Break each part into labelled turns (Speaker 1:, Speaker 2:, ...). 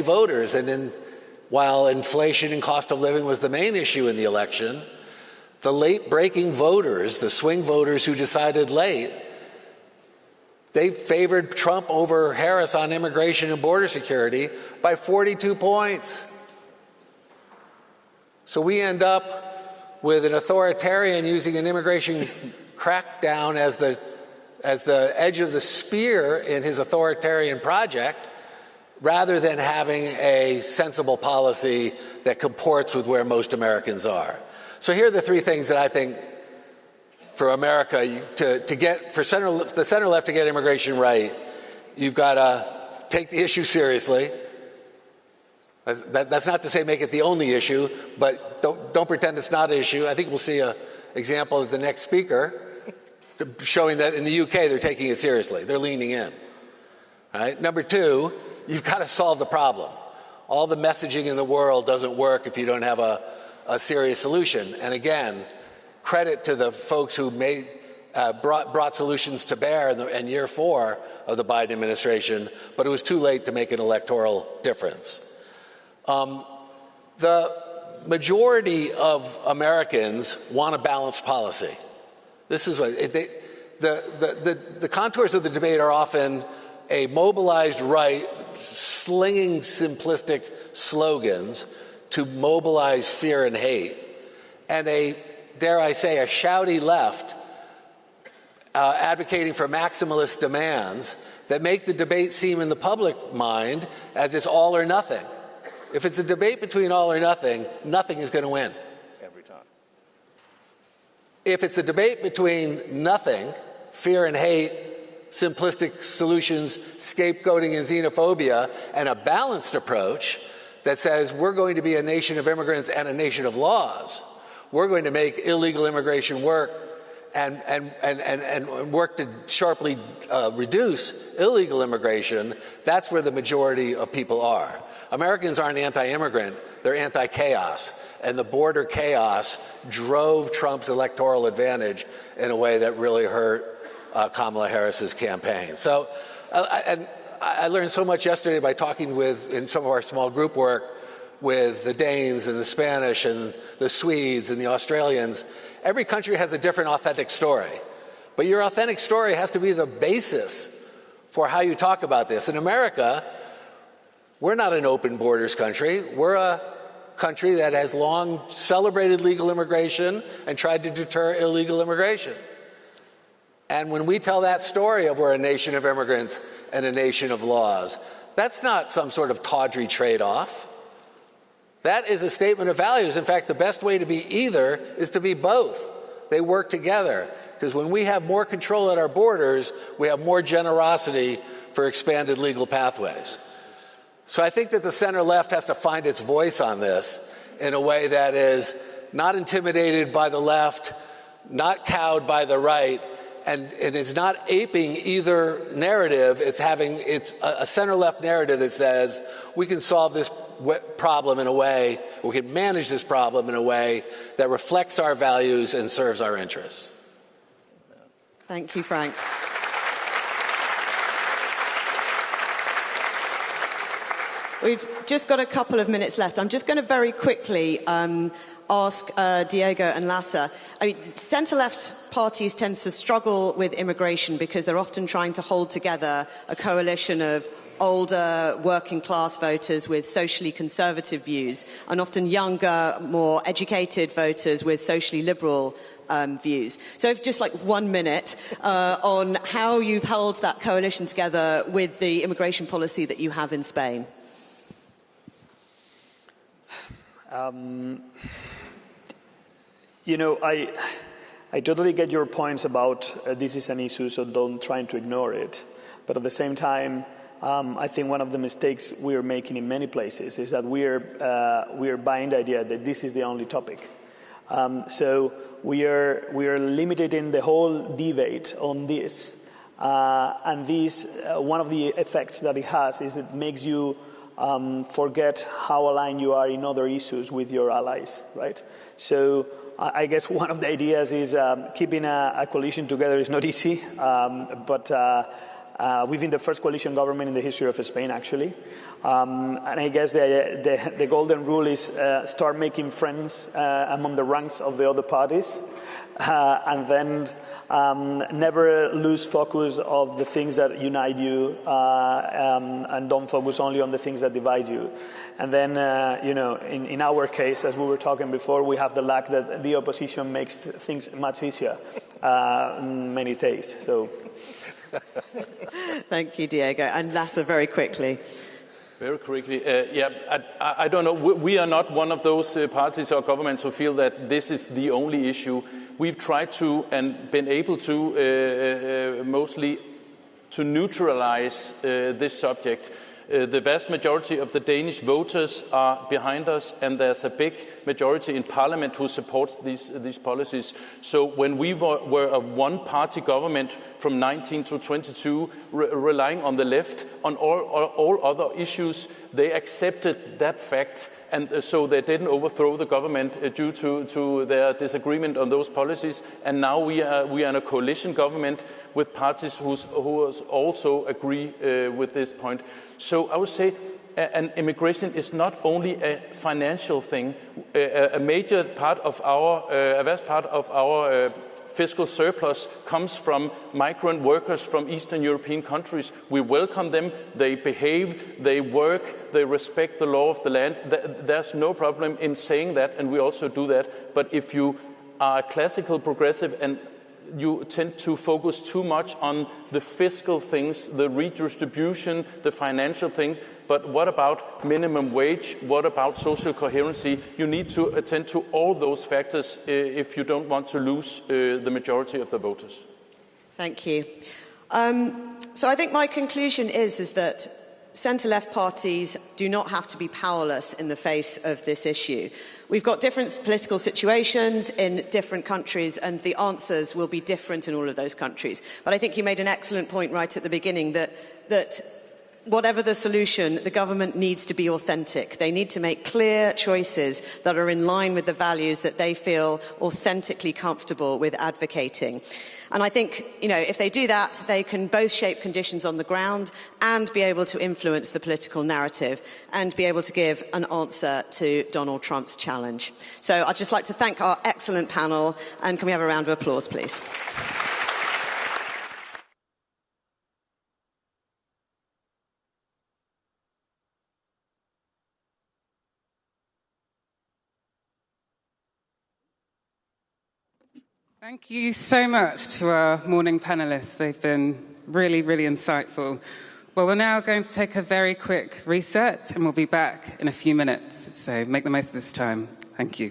Speaker 1: voters. And while inflation and cost of living was the main issue in the election, the late-breaking voters, the swing voters who decided late, they favored Trump over Harris on immigration and border security by 42 points. So we end up with an authoritarian using an immigration crackdown as the edge of the spear in his authoritarian project, rather than having a sensible policy that comports with where most Americans are. So here are the three things that I think for America, the center left to get immigration right, you've got to take the issue seriously. That's not to say make it the only issue, but don't pretend it's not an issue. I think we'll see an example of the next speaker showing that in the UK they're taking it seriously. They're leaning in. Right? Number two, you've got to solve the problem. All the messaging in the world doesn't work if you don't have a serious solution. And again, credit to the folks who brought solutions to bear in year 4 of the Biden administration, but it was too late to make an electoral difference. The majority of Americans want a balanced policy. This is what the contours of the debate are often a mobilized right slinging simplistic slogans to mobilize fear and hate, and dare I say, a shouty left advocating for maximalist demands that make the debate seem in the public mind as it's all or nothing. If it's a debate between all or nothing, nothing is going to win.
Speaker 2: Every time.
Speaker 1: If it's a debate between nothing, fear and hate, simplistic solutions, scapegoating and xenophobia, and a balanced approach that says we're going to be a nation of immigrants and a nation of laws, we're going to make illegal immigration work and work to sharply reduce illegal immigration, that's where the majority of people are. Americans aren't anti-immigrant, they're anti-chaos. And the border chaos drove Trump's electoral advantage in a way that really hurt Kamala Harris's campaign. So, and I learned so much yesterday by talking in some of our small group work with the Danes and the Spanish and the Swedes and the Australians. Every country has a different authentic story. But your authentic story has to be the basis for how you talk about this. In America, we're not an open borders country. We're a country that has long celebrated legal immigration and tried to deter illegal immigration. And when we tell that story of we're a nation of immigrants and a nation of laws, that's not some sort of tawdry trade-off. That is a statement of values. In fact, the best way to be either is to be both. They work together. Because when we have more control at our borders, we have more generosity for expanded legal pathways. So I think that the center-left has to find its voice on this in a way that is not intimidated by the left, not cowed by the right, and it's not aping either narrative. It's a center-left narrative that says we can solve this problem in a way, we can manage this problem in a way that reflects our values and serves our interests.
Speaker 3: Thank you, Frank. We've just got a couple of minutes left. I'm just going to very quickly ask Diego and Lasse. Centre-left parties tend to struggle with immigration because they're often trying to hold together a coalition of older working-class voters with socially conservative views and often younger, more educated voters with socially liberal views. So just like 1 minute on how you've held that coalition together with the immigration policy that you have in Spain.
Speaker 2: You know, I totally get your points about this is an issue, so don't try to ignore it. But at the same time, I think one of the mistakes we are making in many places is that we are buying the idea that this is the only topic. So we are limiting the whole debate on this, and this one of the effects that it has is it makes you forget how aligned you are in other issues with your allies, right? So I guess one of the ideas is keeping a coalition together is not easy, but We've been the first coalition government in the history of Spain, actually. And I guess the golden rule is start making friends among the ranks of the other parties, and then never lose focus of the things that unite you, and don't focus only on the things that divide you. And then, you know, in our case, as we were talking before, we have the luck that the opposition makes things much easier many days. So.
Speaker 3: Thank you, Diego. And Lasse, very quickly.
Speaker 4: Very quickly, I don't know. We are not one of those parties or governments who feel that this is the only issue. We've tried to and been able to mostly to neutralize this subject. The vast majority of the Danish voters are behind us, and there's a big majority in Parliament who supports these policies. So when we were a one-party government from 19 to 22, relying on the left on all other issues, they accepted that fact, and so they didn't overthrow the government due to their disagreement on those policies. And now we are in a coalition government with parties who also agree with this point. So I would say immigration is not only a financial thing. A major part of a vast part of our fiscal surplus comes from migrant workers from Eastern European countries. We welcome them. They behave, they work, they respect the law of the land. There's no problem in saying that, and we also do that. But if you are classical progressive and you tend to focus too much on the fiscal things, the redistribution, the financial things. But what about minimum wage? What about social coherency? You need to attend to all those factors if you don't want to lose the majority of the voters.
Speaker 3: Thank you. So I think my conclusion is that centre-left parties do not have to be powerless in the face of this issue. We've got different political situations in different countries, and the answers will be different in all of those countries. But I think you made an excellent point right at the beginning that whatever the solution, the government needs to be authentic. They need to make clear choices that are in line with the values that they feel authentically comfortable with advocating. And I think, you know, if they do that, they can both shape conditions on the ground and be able to influence the political narrative and be able to give an answer to Donald Trump's challenge. So I'd just like to thank our excellent panel, and can we have a round of applause, please?
Speaker 5: Thank you so much to our morning panellists. They've been really, really insightful. Well, we're now going to take a very quick reset, and we'll be back in a few minutes. So make the most of this time. Thank you.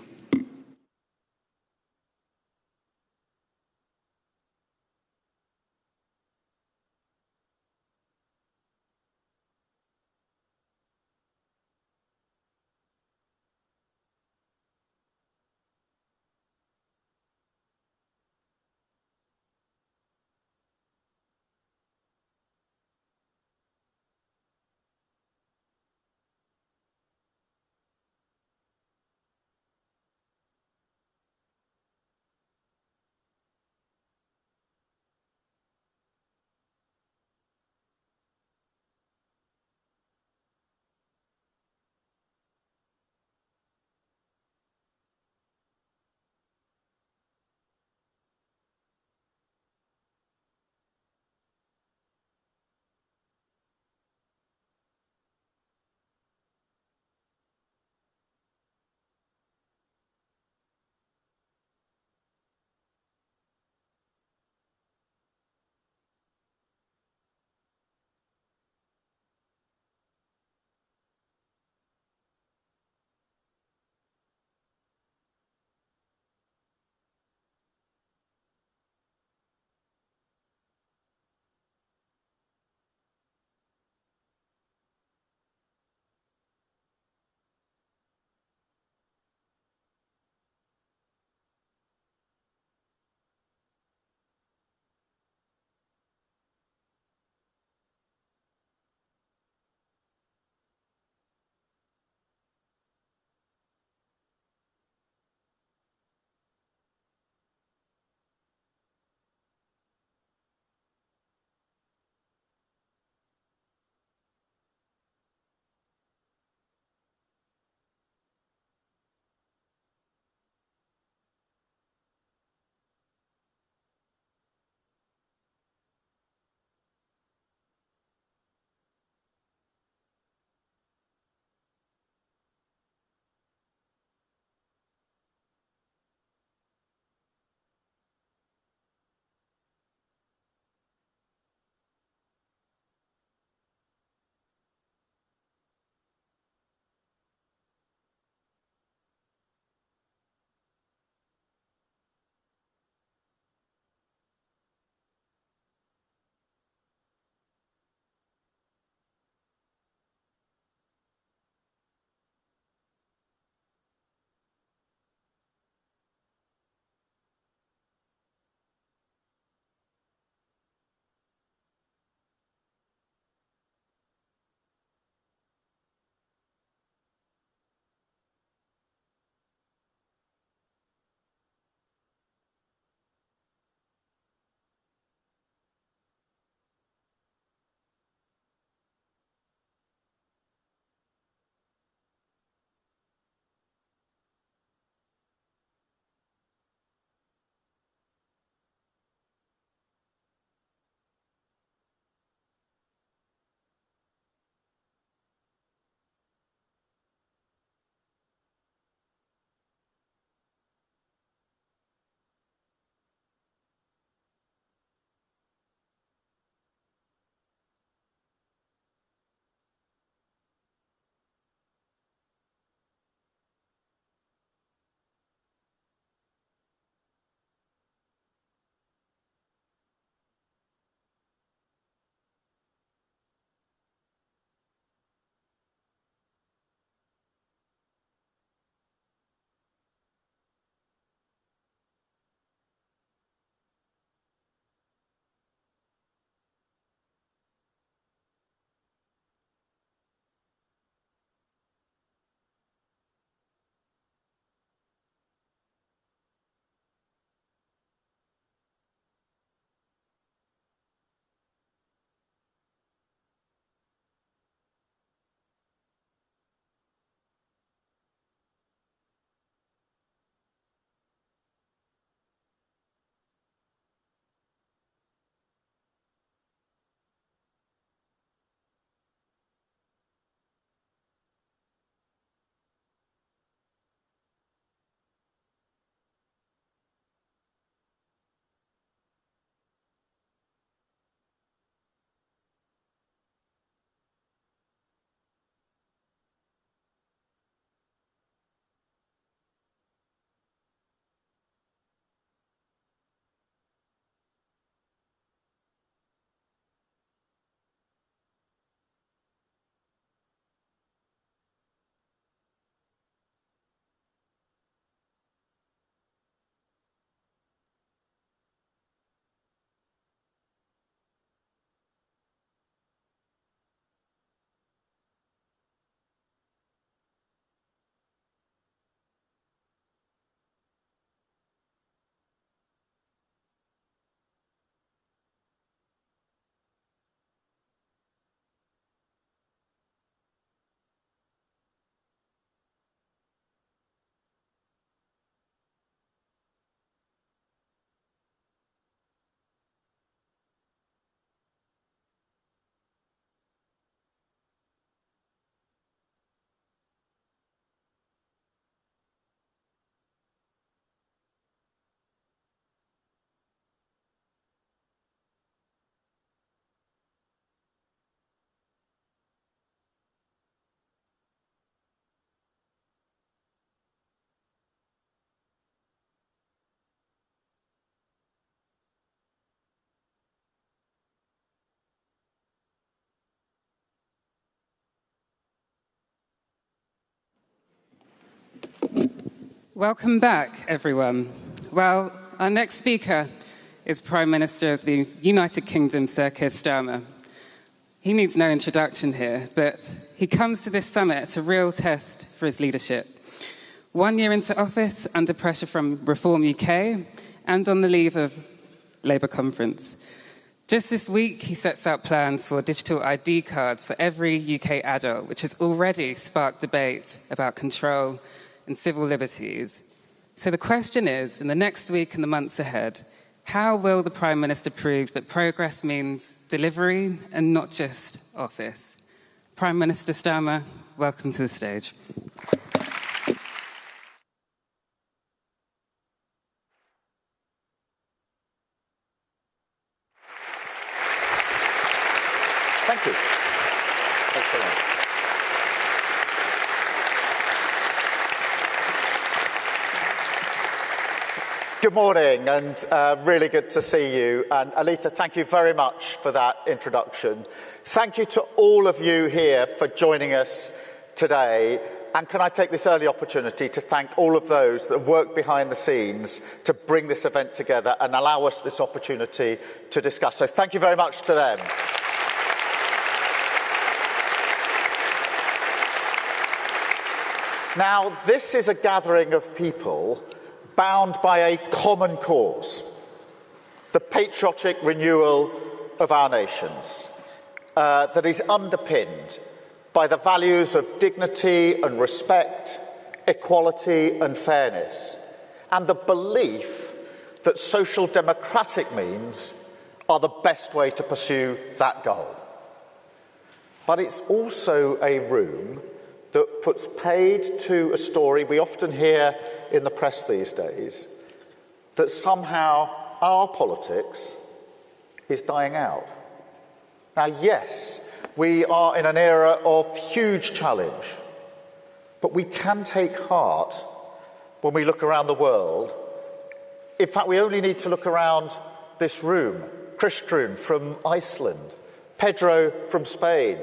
Speaker 5: Welcome back, everyone. Well, our next speaker is Prime Minister of the United Kingdom, Sir Keir Starmer. He needs no introduction here, but he comes to this summit at a real test for his leadership. 1 year into office, under pressure from Reform UK, and on the leave of Labour conference. Just this week, he sets out plans for digital ID cards for every UK adult, which has already sparked debate about control and civil liberties. So the question is, in the next week and the months ahead, how will the Prime Minister prove that progress means delivery and not just office? Prime Minister Starmer, welcome to the stage.
Speaker 6: Thank you. Thanks so much. Good morning, and really good to see you. And Alita, thank you very much for that introduction. Thank you to all of you here for joining us today. And can I take this early opportunity to thank all of those that work behind the scenes to bring this event together and allow us this opportunity to discuss. So thank you very much to them. Now, this is a gathering of people bound by a common cause, the patriotic renewal of our nations, that is underpinned by the values of dignity and respect, equality and fairness, and the belief that social democratic means are the best way to pursue that goal. But it's also a room that puts paid to a story we often hear in the press these days, that somehow our politics is dying out. Now, yes, we are in an era of huge challenge, but we can take heart when we look around the world. In fact, we only need to look around this room. Kristrún from Iceland, Pedro from Spain,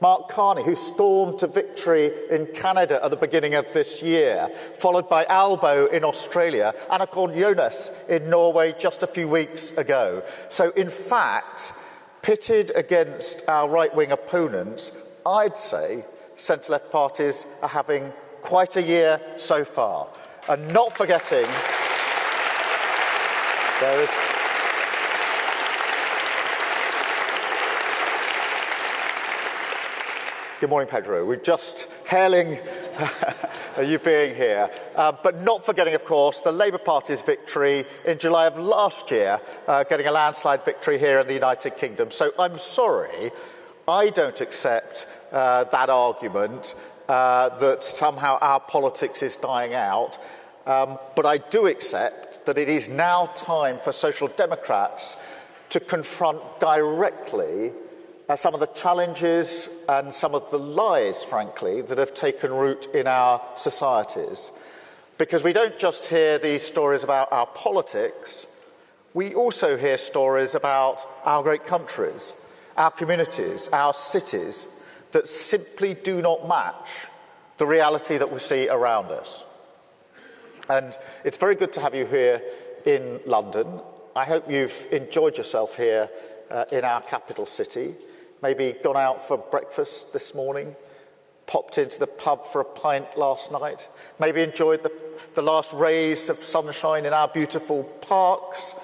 Speaker 6: Mark Carney, who stormed to victory in Canada at the beginning of this year, followed by Albo in Australia, and of course Jonas in Norway just a few weeks ago. So in fact, pitted against our right-wing opponents, I'd say centre-left parties are having quite a year so far. And not forgetting, there is... Good morning, Pedro. We're just hailing you being here. But not forgetting, of course, the Labour Party's victory in July of last year, getting a landslide victory here in the United Kingdom. So I'm sorry, I don't accept that argument that somehow our politics is dying out. But I do accept that it is now time for Social Democrats to confront directly some of the challenges and some of the lies, frankly, that have taken root in our societies. Because we don't just hear these stories about our politics, we also hear stories about our great countries, our communities, our cities, that simply do not match the reality that we see around us. And it's very good to have you here in London. I hope you've enjoyed yourself here in our capital city. Maybe gone out for breakfast this morning, popped into the pub for a pint last night, maybe enjoyed the last rays of sunshine in our beautiful parks.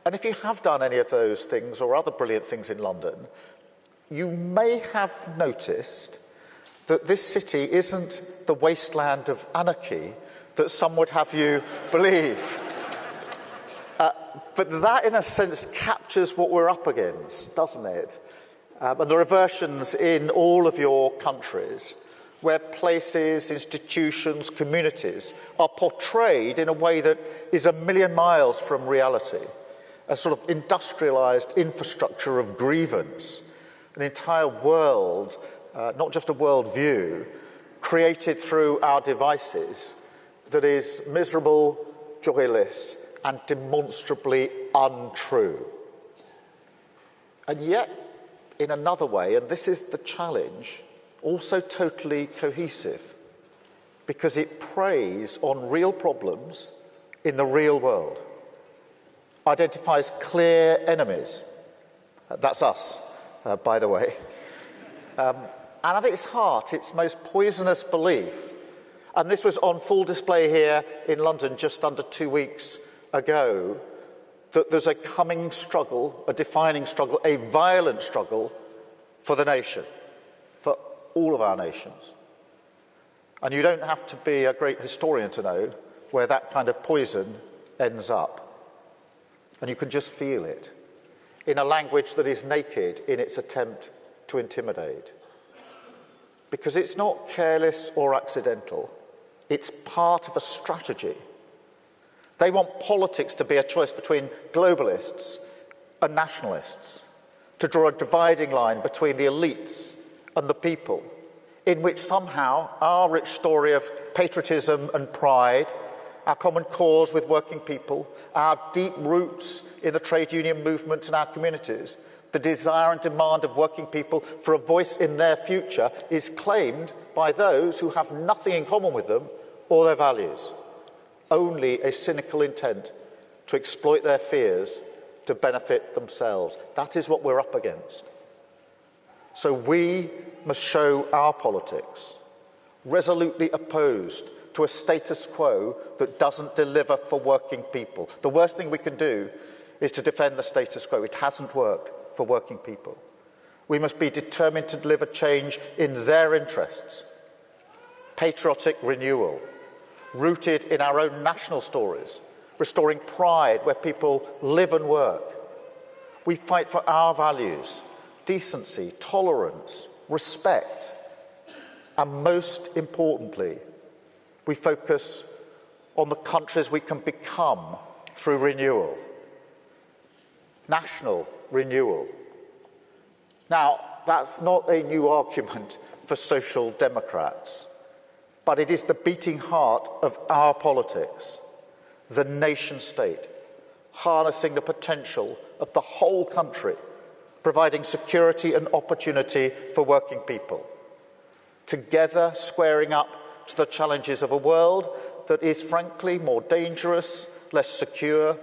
Speaker 6: And if you have done any of those things or other brilliant things in London, you may have noticed that this city isn't the wasteland of anarchy that some would have you believe. But that, in a sense, captures what we're up against, doesn't it? And there are versions in all of your countries where places, institutions, communities are portrayed in a way that is a million miles from reality. A sort of industrialised infrastructure of grievance, an entire world, not just a world view, created through our devices that is miserable, joyless, and demonstrably untrue. And yet, in another way, and this is the challenge, also totally cohesive. because it preys on real problems in the real world, identifies clear enemies. That's us, by the way. And at its heart, its most poisonous belief, and this was on full display here in London just under 2 weeks ago, that there's a coming struggle, a defining struggle, a violent struggle for the nation, for all of our nations. And you don't have to be a great historian to know where that kind of poison ends up. And you can just feel it in a language that is naked in its attempt to intimidate. Because it's not careless or accidental. It's part of a strategy. They want politics to be a choice between globalists and nationalists, to draw a dividing line between the elites and the people, in which somehow our rich story of patriotism and pride, our common cause with working people, our deep roots in the trade union movement in our communities, the desire and demand of working people for a voice in their future is claimed by those who have nothing in common with them or their values. Only a cynical intent to exploit their fears to benefit themselves. That is what we're up against. So we must show our politics, resolutely opposed to a status quo that doesn't deliver for working people. The worst thing we can do is to defend the status quo. It hasn't worked for working people. We must be determined to deliver change in their interests. Patriotic renewal, rooted in our own national stories, restoring pride where people live and work. We fight for our values, decency, tolerance, respect, and most importantly, we focus on the countries we can become through renewal. National renewal. Now, that's not a new argument for social democrats, but it is the beating heart of our politics, the nation state, harnessing the potential of the whole country, providing security and opportunity for working people, together squaring up to the challenges of a world that is frankly more dangerous, less secure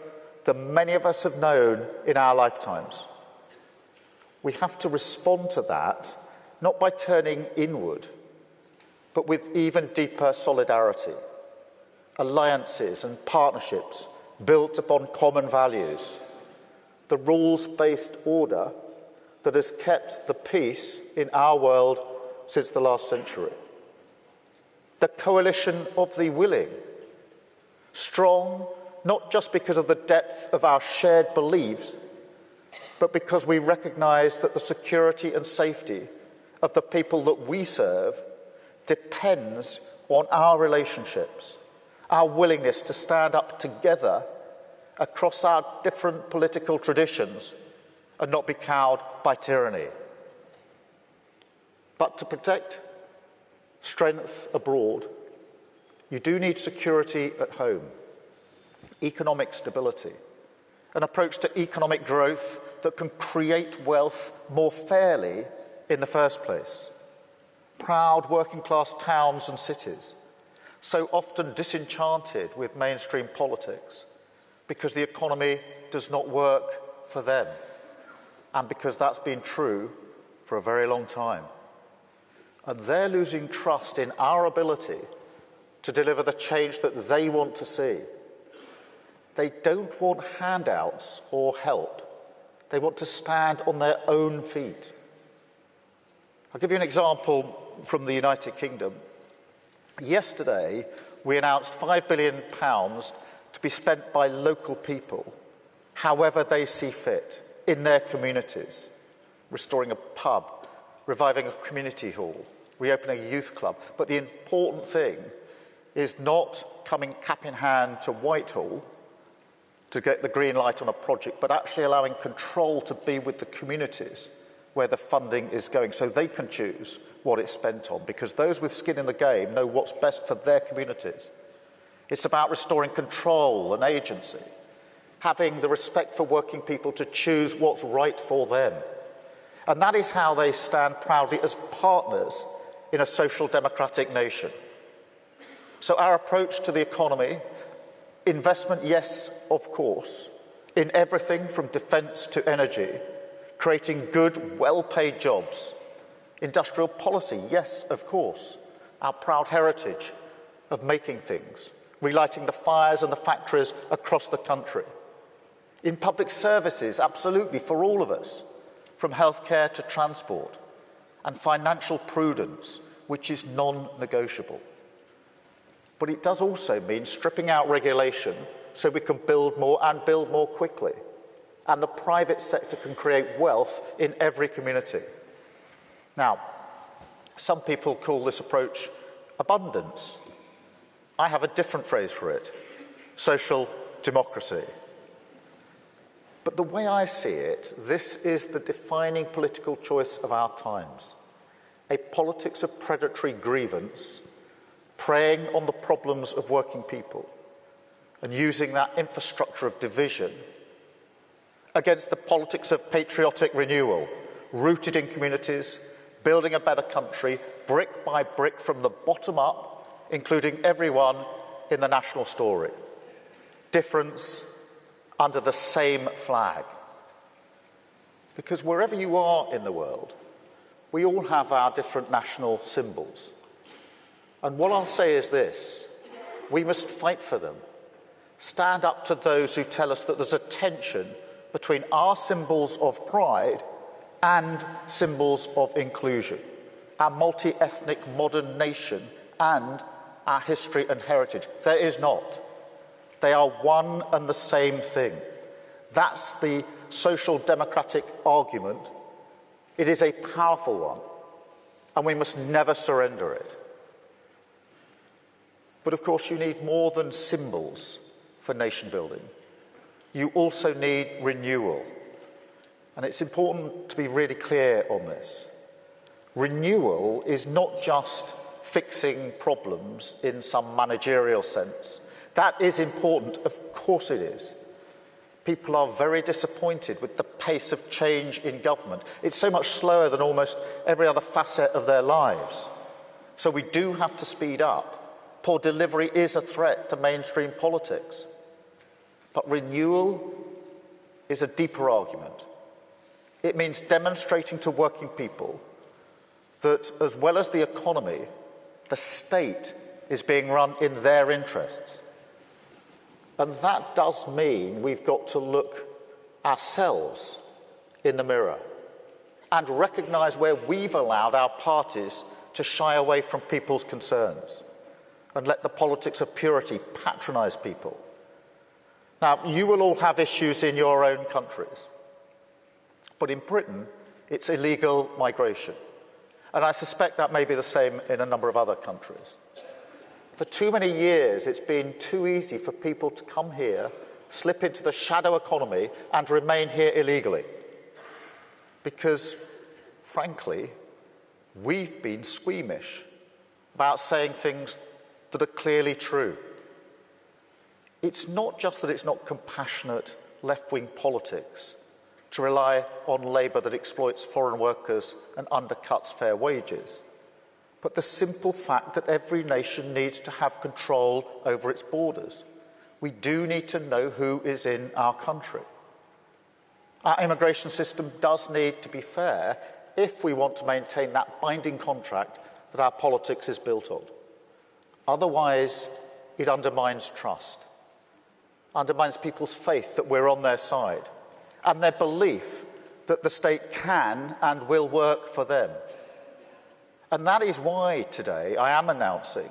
Speaker 6: than many of us have known in our lifetimes. We have to respond to that, not by turning inward, but with even deeper solidarity, alliances and partnerships built upon common values, the rules-based order that has kept the peace in our world since the last century. The coalition of the willing, strong not just because of the depth of our shared beliefs, but because we recognise that the security and safety of the people that we serve depends on our relationships, our willingness to stand up together across our different political traditions and not be cowed by tyranny. But to protect strength abroad, you do need security at home, economic stability, an approach to economic growth that can create wealth more fairly in the first place. Proud working-class towns and cities, so often disenchanted with mainstream politics because the economy does not work for them, and because that's been true for a very long time. And they're losing trust in our ability to deliver the change that they want to see. They don't want handouts or help. They want to stand on their own feet. I'll give you an example from the United Kingdom. Yesterday, we announced £5 billion to be spent by local people, however they see fit, in their communities, restoring a pub, reviving a community hall, reopening a youth club. But the important thing is not coming cap in hand to Whitehall to get the green light on a project, but actually allowing control to be with the communities where the funding is going, so they can choose what it's spent on, because those with skin in the game know what's best for their communities. It's about restoring control and agency, having the respect for working people to choose what's right for them. And that is how they stand proudly as partners in a social democratic nation. So our approach to the economy, investment, yes, of course, in everything from defence to energy, creating good, well-paid jobs. Industrial policy, yes, of course, our proud heritage of making things, relighting the fires and the factories across the country. In public services, absolutely, for all of us, from healthcare to transport, and financial prudence, which is non-negotiable. But it does also mean stripping out regulation so we can build more and build more quickly. And the private sector can create wealth in every community. Now, some people call this approach abundance. I have a different phrase for it, social democracy. But the way I see it, this is the defining political choice of our times. A politics of predatory grievance, preying on the problems of working people and using that infrastructure of division against the politics of patriotic renewal, rooted in communities, building a better country, brick by brick from the bottom up, including everyone in the national story. Difference under the same flag. Because wherever you are in the world, we all have our different national symbols. And what I'll say is this: we must fight for them. Stand up to those who tell us that there's a tension between our symbols of pride and symbols of inclusion, our multi-ethnic modern nation and our history and heritage. There is not. They are one and the same thing. That's the social democratic argument. It is a powerful one, and we must never surrender it. But of course, you need more than symbols for nation building. You also need renewal. And it's important to be really clear on this. Renewal is not just fixing problems in some managerial sense. That is important, of course it is. People are very disappointed with the pace of change in government. It's so much slower than almost every other facet of their lives. So we do have to speed up. Poor delivery is a threat to mainstream politics. But renewal is a deeper argument. It means demonstrating to working people that, as well as the economy, the state is being run in their interests. And that does mean we've got to look ourselves in the mirror and recognise where we've allowed our parties to shy away from people's concerns and let the politics of purity patronise people. Now, you will all have issues in your own countries, but in Britain, it's illegal migration. And I suspect that may be the same in a number of other countries. For too many years, it's been too easy for people to come here, slip into the shadow economy, and remain here illegally. Because, frankly, we've been squeamish about saying things that are clearly true. It's not just that it's not compassionate left-wing politics to rely on labour that exploits foreign workers and undercuts fair wages, but the simple fact that every nation needs to have control over its borders. We do need to know who is in our country. Our immigration system does need to be fair if we want to maintain that binding contract that our politics is built on. Otherwise, it undermines trust, undermines people's faith that we're on their side, and their belief that the state can and will work for them. And that is why today I am announcing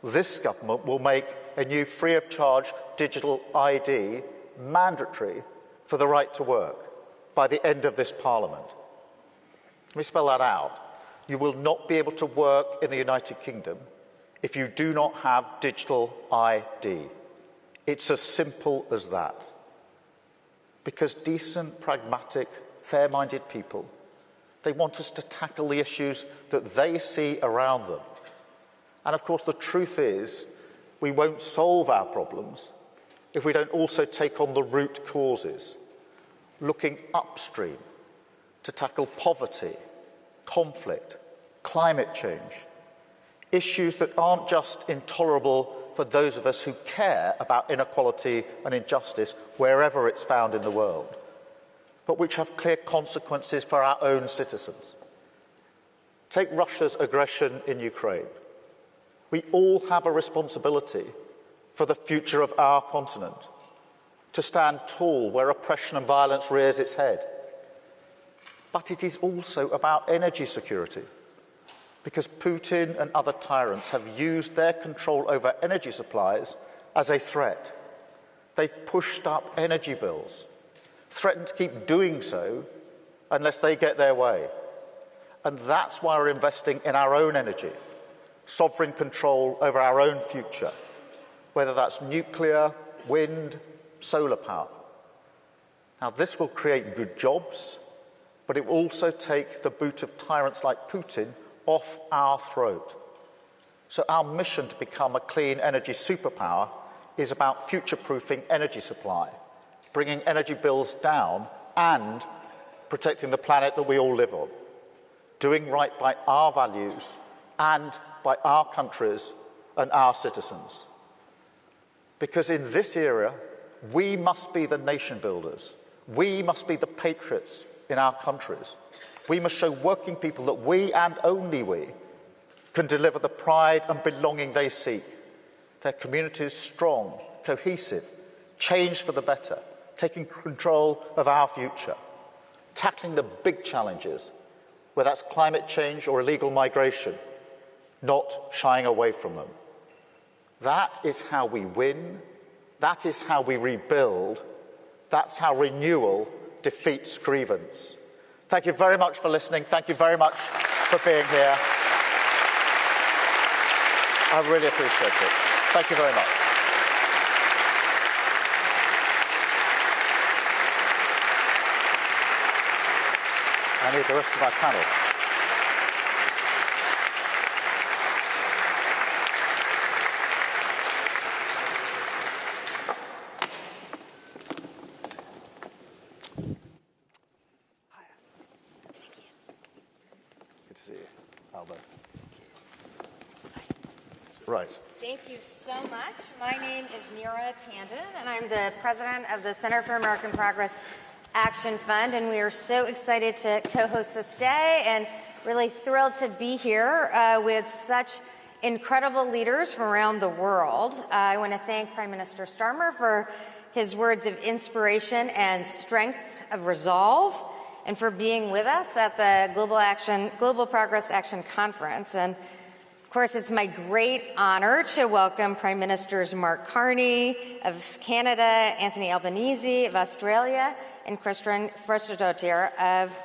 Speaker 6: this government will make a new free-of-charge digital ID mandatory for the right to work by the end of this Parliament. Let me spell that out. You will not be able to work in the United Kingdom if you do not have digital ID. It's as simple as that. Because decent, pragmatic, fair-minded people, they want us to tackle the issues that they see around them. And of course, the truth is, we won't solve our problems if we don't also take on the root causes, looking upstream to tackle poverty, conflict, climate change, issues that aren't just intolerable for those of us who care about inequality and injustice wherever it's found in the world, but which have clear consequences for our own citizens. Take Russia's aggression in Ukraine. We all have a responsibility for the future of our continent, to stand tall where oppression and violence rears its head. But it is also about energy security, because Putin and other tyrants have used their control over energy supplies as a threat. They've pushed up energy bills, threatened to keep doing so unless they get their way. And that's why we're investing in our own energy, sovereign control over our own future, whether that's nuclear, wind, solar power. Now, this will create good jobs, but it will also take the boot of tyrants like Putin off our throat. So our mission to become a clean energy superpower is about future-proofing energy supply, bringing energy bills down and protecting the planet that we all live on, doing right by our values and by our countries and our citizens. Because in this era, we must be the nation builders. We must be the patriots in our countries. We must show working people that we, and only we, can deliver the pride and belonging they seek. Their communities strong, cohesive, changed for the better, taking control of our future, tackling the big challenges, whether that's climate change or illegal migration, not shying away from them. That is how we win. That is how we rebuild. That's how renewal defeats grievance. Thank you very much for listening. Thank you very much for being here. I really appreciate it. Thank you very much. I need the rest of our panel. Right.
Speaker 7: Thank you so much. My name is Neera Tandon, and I'm the president of the Center for American Progress Action Fund, and we are so excited to co-host this day and really thrilled to be here with such incredible leaders from around the world. I want to thank Prime Minister Starmer for his words of inspiration and strength of resolve, and for being with us at the Global Progress Action Conference. And of course, it's my great honor to welcome Prime Ministers Mark Carney of Canada, Anthony Albanese of Australia, and Kristian Frostadottir of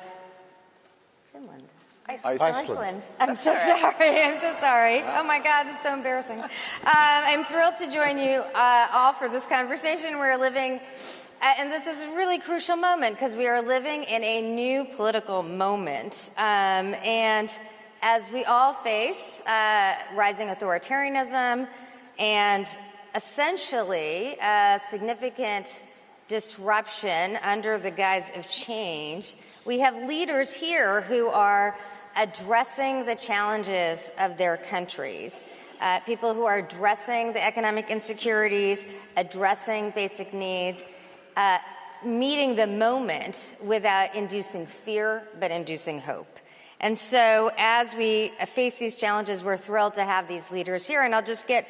Speaker 7: Finland. Iceland. I'm so sorry. Oh my God, it's so embarrassing. I'm thrilled to join you all for this conversation. We're living, and this is a really crucial moment because we are living in a new political moment. And as we all face rising authoritarianism and essentially significant disruption under the guise of change, we have leaders here who are addressing the challenges of their countries, people who are addressing the economic insecurities, addressing basic needs, meeting the moment without inducing fear, but inducing hope. And so as we face these challenges, we're thrilled to have these leaders here. And I'll just get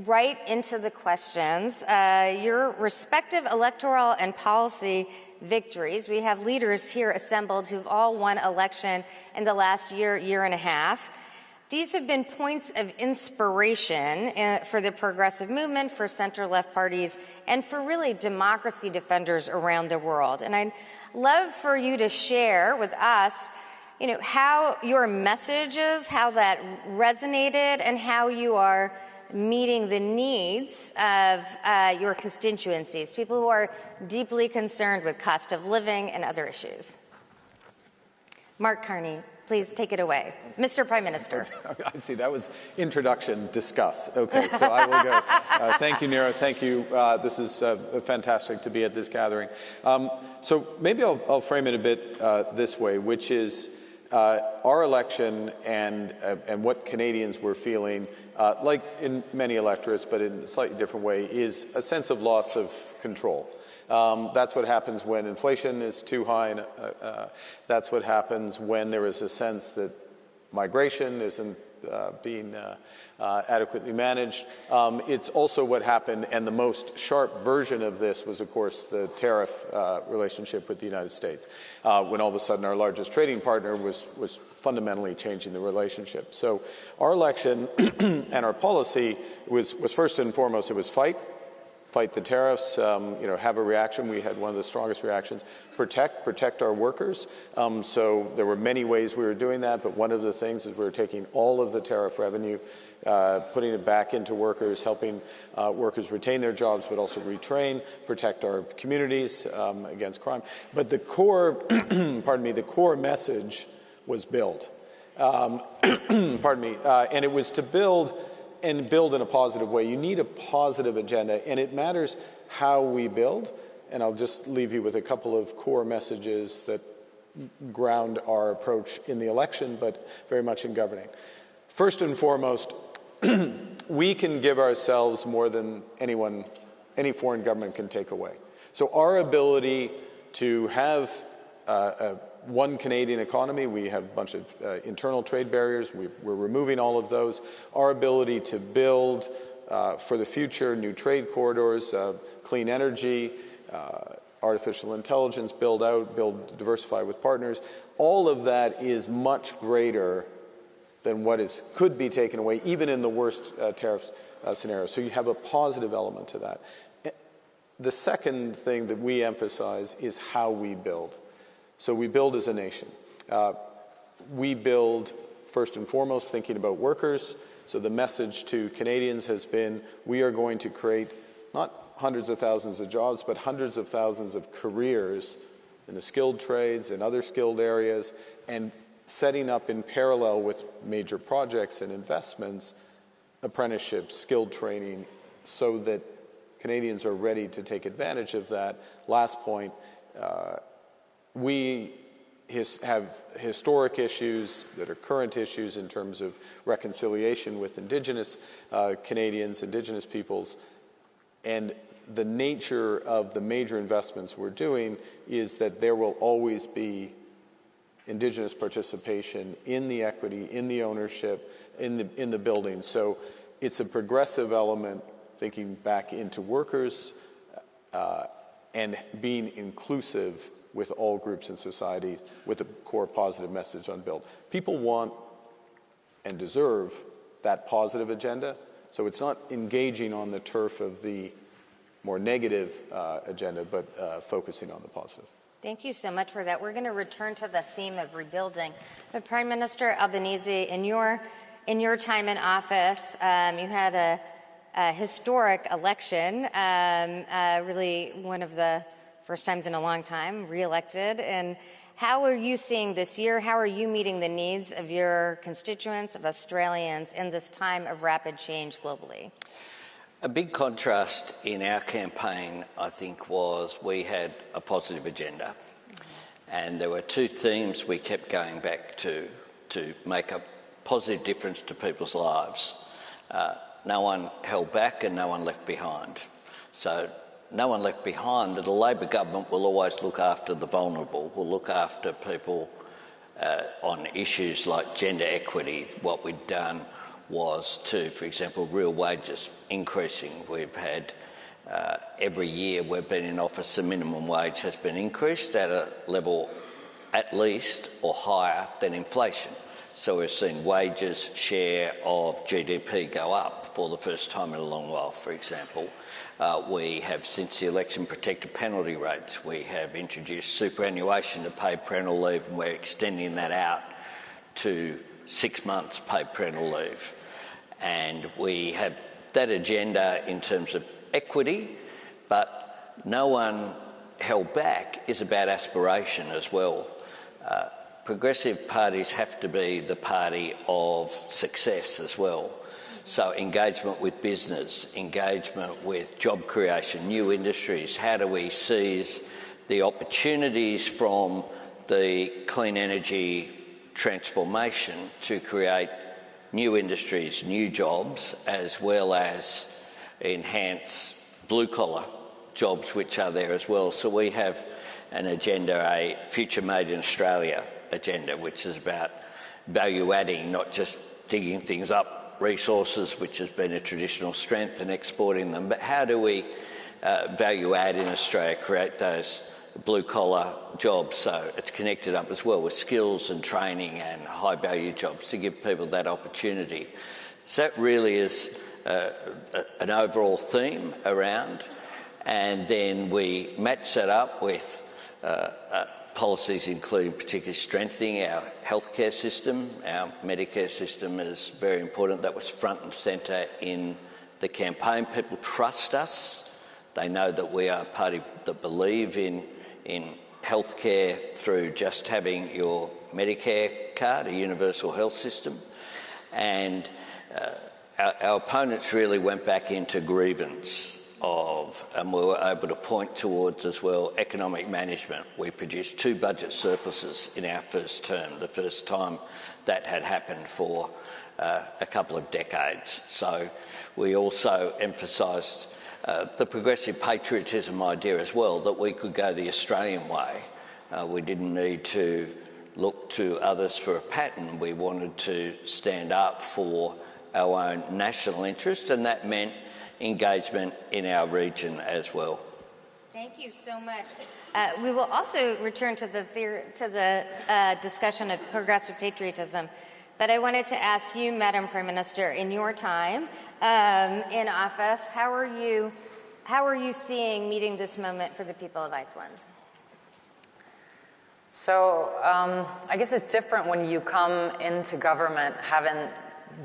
Speaker 7: right into the questions. Your respective electoral and policy victories. We have leaders here assembled who've all won election in the last year and a half. These have been points of inspiration for the progressive movement, for center-left parties, and for really democracy defenders around the world. And I'd love for you to share with us how your messages, how that resonated, and how you are meeting the needs of your constituencies, people who are deeply concerned with cost of living and other issues. Mark Carney, please take it away. Mr. Prime Minister.
Speaker 8: I see. That was introduction, discuss. Okay, so I will go. Thank you, Neera. Thank you. This is fantastic to be at this gathering. So maybe I'll frame it a bit this way, which is our election and what Canadians were feeling, like in many electorates, but in a slightly different way, is a sense of loss of control. That's what happens when inflation is too high. And, that's what happens when there is a sense that migration isn't being adequately managed. It's also what happened, and the most sharp version of this was, of course, the tariff relationship with the United States, when all of a sudden our largest trading partner was fundamentally changing the relationship. So our election and our policy was first and foremost, it was fight the tariffs, have a reaction. We had one of the strongest reactions. Protect our workers. So there were many ways we were doing that, but one of the things is we were taking all of the tariff revenue, putting it back into workers, helping workers retain their jobs, but also retrain, protect our communities against crime. But the core, the core message was build. And it was to build and build in a positive way. You need a positive agenda, and it matters how we build. And I'll just leave you with a couple of core messages that ground our approach in the election, but very much in governing. First and foremost, we can give ourselves more than any foreign government can take away. So our ability to have one Canadian economy, we have a bunch of internal trade barriers, we're removing all of those. Our ability to build for the future new trade corridors, clean energy, artificial intelligence, diversify with partners, all of that is much greater than what could be taken away, even in the worst tariff scenario. So you have a positive element to that. The second thing that we emphasize is how we build. So we build as a nation. We build, first and foremost, thinking about workers. So the message to Canadians has been, we are going to create not hundreds of thousands of jobs, but hundreds of thousands of careers in the skilled trades and other skilled areas, and setting up in parallel with major projects and investments, apprenticeships, skilled training, so that Canadians are ready to take advantage of that. Last point, we have historic issues that are current issues in terms of reconciliation with Indigenous Canadians, Indigenous peoples, and the nature of the major investments we're doing is that there will always be Indigenous participation in the equity, in the ownership, in the building. So it's a progressive element, thinking back into workers and being inclusive with all groups and societies, with a core positive message on build. People want and deserve that positive agenda, so it's not engaging on the turf of the more negative agenda, but focusing on the positive.
Speaker 7: Thank you so much for that. We're going to return to the theme of rebuilding. But Prime Minister Albanese, in your time in office, you had a historic election, really one of the first times in a long time, re-elected. And how are you seeing this year? How are you meeting the needs of your constituents, of Australians, in this time of rapid change globally?
Speaker 9: A big contrast in our campaign, I think, was we had a positive agenda. And there were two themes we kept going back to make a positive difference to people's lives. No one held back and no one left behind. So no one left behind, that a Labor government will always look after the vulnerable, will look after people on issues like gender equity. What we'd done was to, for example, real wages increasing. We've had, every year we've been in office, the minimum wage has been increased at a level at least or higher than inflation. So we've seen wages share of GDP go up for the first time in a long while, for example. We have, since the election, protected penalty rates. We have introduced superannuation to paid parental leave, and we're extending that out to 6 months paid parental leave. And we have that agenda in terms of equity, but no one held back is about aspiration as well. Progressive parties have to be the party of success as well. So engagement with business, engagement with job creation, new industries. How do we seize the opportunities from the clean energy transformation to create new industries, new jobs, as well as enhance blue-collar jobs which are there as well. So we have an agenda, a Future Made in Australia agenda, which is about value-adding, not just digging things up, resources, which has been a traditional strength, and exporting them, but how do we value-add in Australia, create those blue-collar jobs, so it's connected up as well with skills and training and high-value jobs to give people that opportunity. So that really is an overall theme around, and then we match that up with policies including particularly strengthening our healthcare system. Our Medicare system is very important. That was front and centre in the campaign. People trust us. They know that we are a party that believe in healthcare through just having your Medicare card, a universal health system. And our opponents really went back into grievance and we were able to point towards as well economic management. We produced 2 budget surpluses in our first term, the first time that had happened for a couple of decades. So we also emphasised the progressive patriotism idea as well, that we could go the Australian way. We didn't need to look to others for a pattern. We wanted to stand up for our own national interests, and that meant engagement in our region as well.
Speaker 7: Thank you so much. We will also return to the discussion of progressive patriotism, but I wanted to ask you, Madam Prime Minister, in your time in office, how are you seeing meeting this moment for the people of Iceland?
Speaker 10: So I guess it's different when you come into government having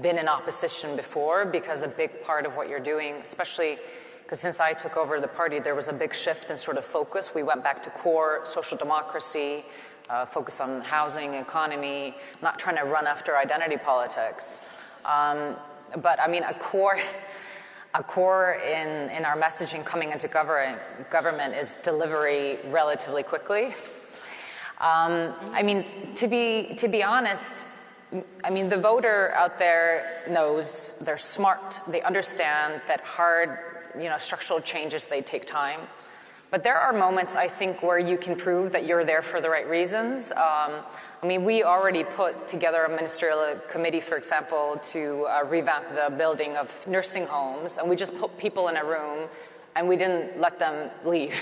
Speaker 10: been in opposition before, because a big part of what you're doing, especially because since I took over the party, there was a big shift in sort of focus. We went back to core social democracy, focus on housing, economy, not trying to run after identity politics. But I mean, a core in our messaging coming into government is delivery relatively quickly. I mean, to be honest, I mean, the voter out there knows, they're smart, they understand that hard, structural changes, they take time. But there are moments, I think, where you can prove that you're there for the right reasons. I mean, we already put together a ministerial committee, for example, to revamp the building of nursing homes, and we just put people in a room and we didn't let them leave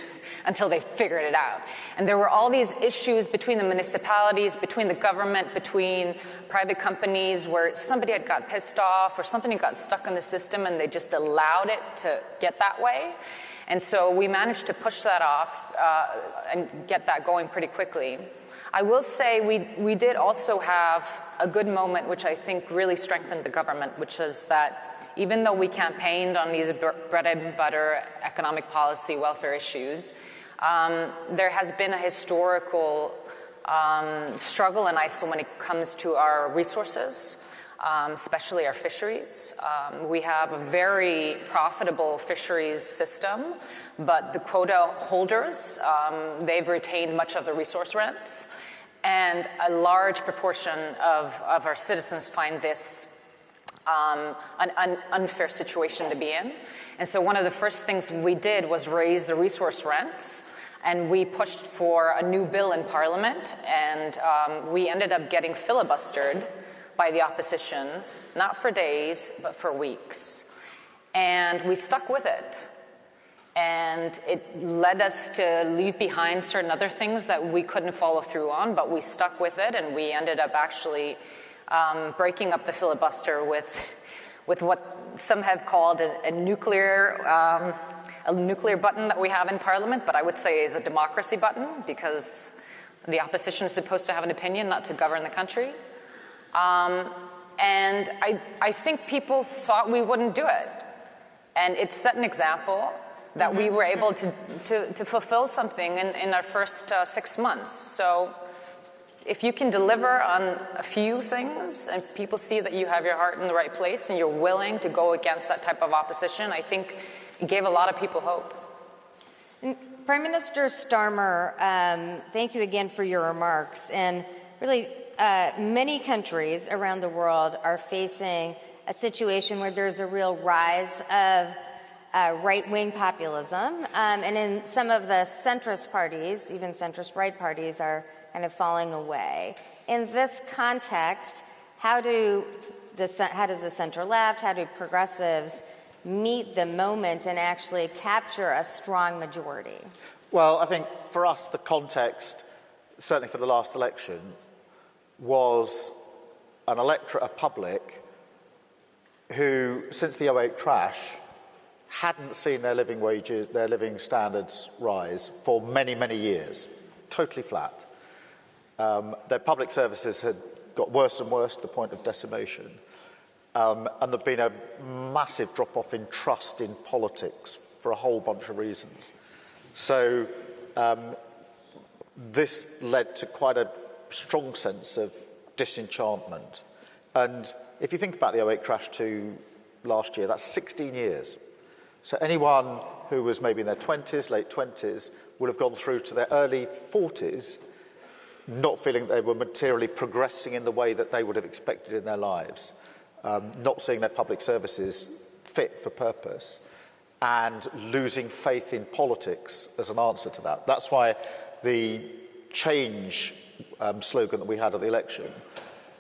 Speaker 10: until they figured it out. And there were all these issues between the municipalities, between the government, between private companies, where somebody had got pissed off or something had got stuck in the system and they just allowed it to get that way. And so we managed to push that off and get that going pretty quickly. I will say we did also have a good moment, which I think really strengthened the government, which is that even though we campaigned on these bread and butter economic policy welfare issues, there has been a historical struggle in Iceland when it comes to our resources, especially our fisheries. We have a very profitable fisheries system, but the quota holders, they've retained much of the resource rents, and a large proportion of our citizens find this an unfair situation to be in. And so one of the first things we did was raise the resource rents, and we pushed for a new bill in Parliament, and we ended up getting filibustered by the opposition, not for days, but for weeks. And we stuck with it. And it led us to leave behind certain other things that we couldn't follow through on, but we stuck with it, and we ended up actually breaking up the filibuster with what some have called a nuclear button that we have in Parliament, but I would say is a democracy button, because the opposition is supposed to have an opinion, not to govern the country. And I think people thought we wouldn't do it. And it set an example that we were able to fulfill something in our first 6 months. So if you can deliver on a few things and people see that you have your heart in the right place and you're willing to go against that type of opposition, I think it gave a lot of people hope.
Speaker 7: Prime Minister Starmer, thank you again for your remarks. And really, many countries around the world are facing a situation where there's a real rise of right-wing populism, and in some of the centrist parties, even centrist-right parties, are kind of falling away. In this context, how does the center-left, how do progressives meet the moment and actually capture a strong majority?
Speaker 6: Well, I think for us, the context, certainly for the last election, was an electorate, a public, who, since the 2008 crash, hadn't seen their living wages, their living standards rise for many, many years. Totally flat. Their public services had got worse and worse to the point of decimation. And there'd been a massive drop-off in trust in politics for a whole bunch of reasons. So this led to quite a strong sense of disenchantment. And if you think about the 2008 crash to last year, that's 16 years. So anyone who was maybe in their 20s, late 20s, would have gone through to their early 40s not feeling they were materially progressing in the way that they would have expected in their lives, not seeing their public services fit for purpose, and losing faith in politics as an answer to that. That's why the change slogan that we had at the election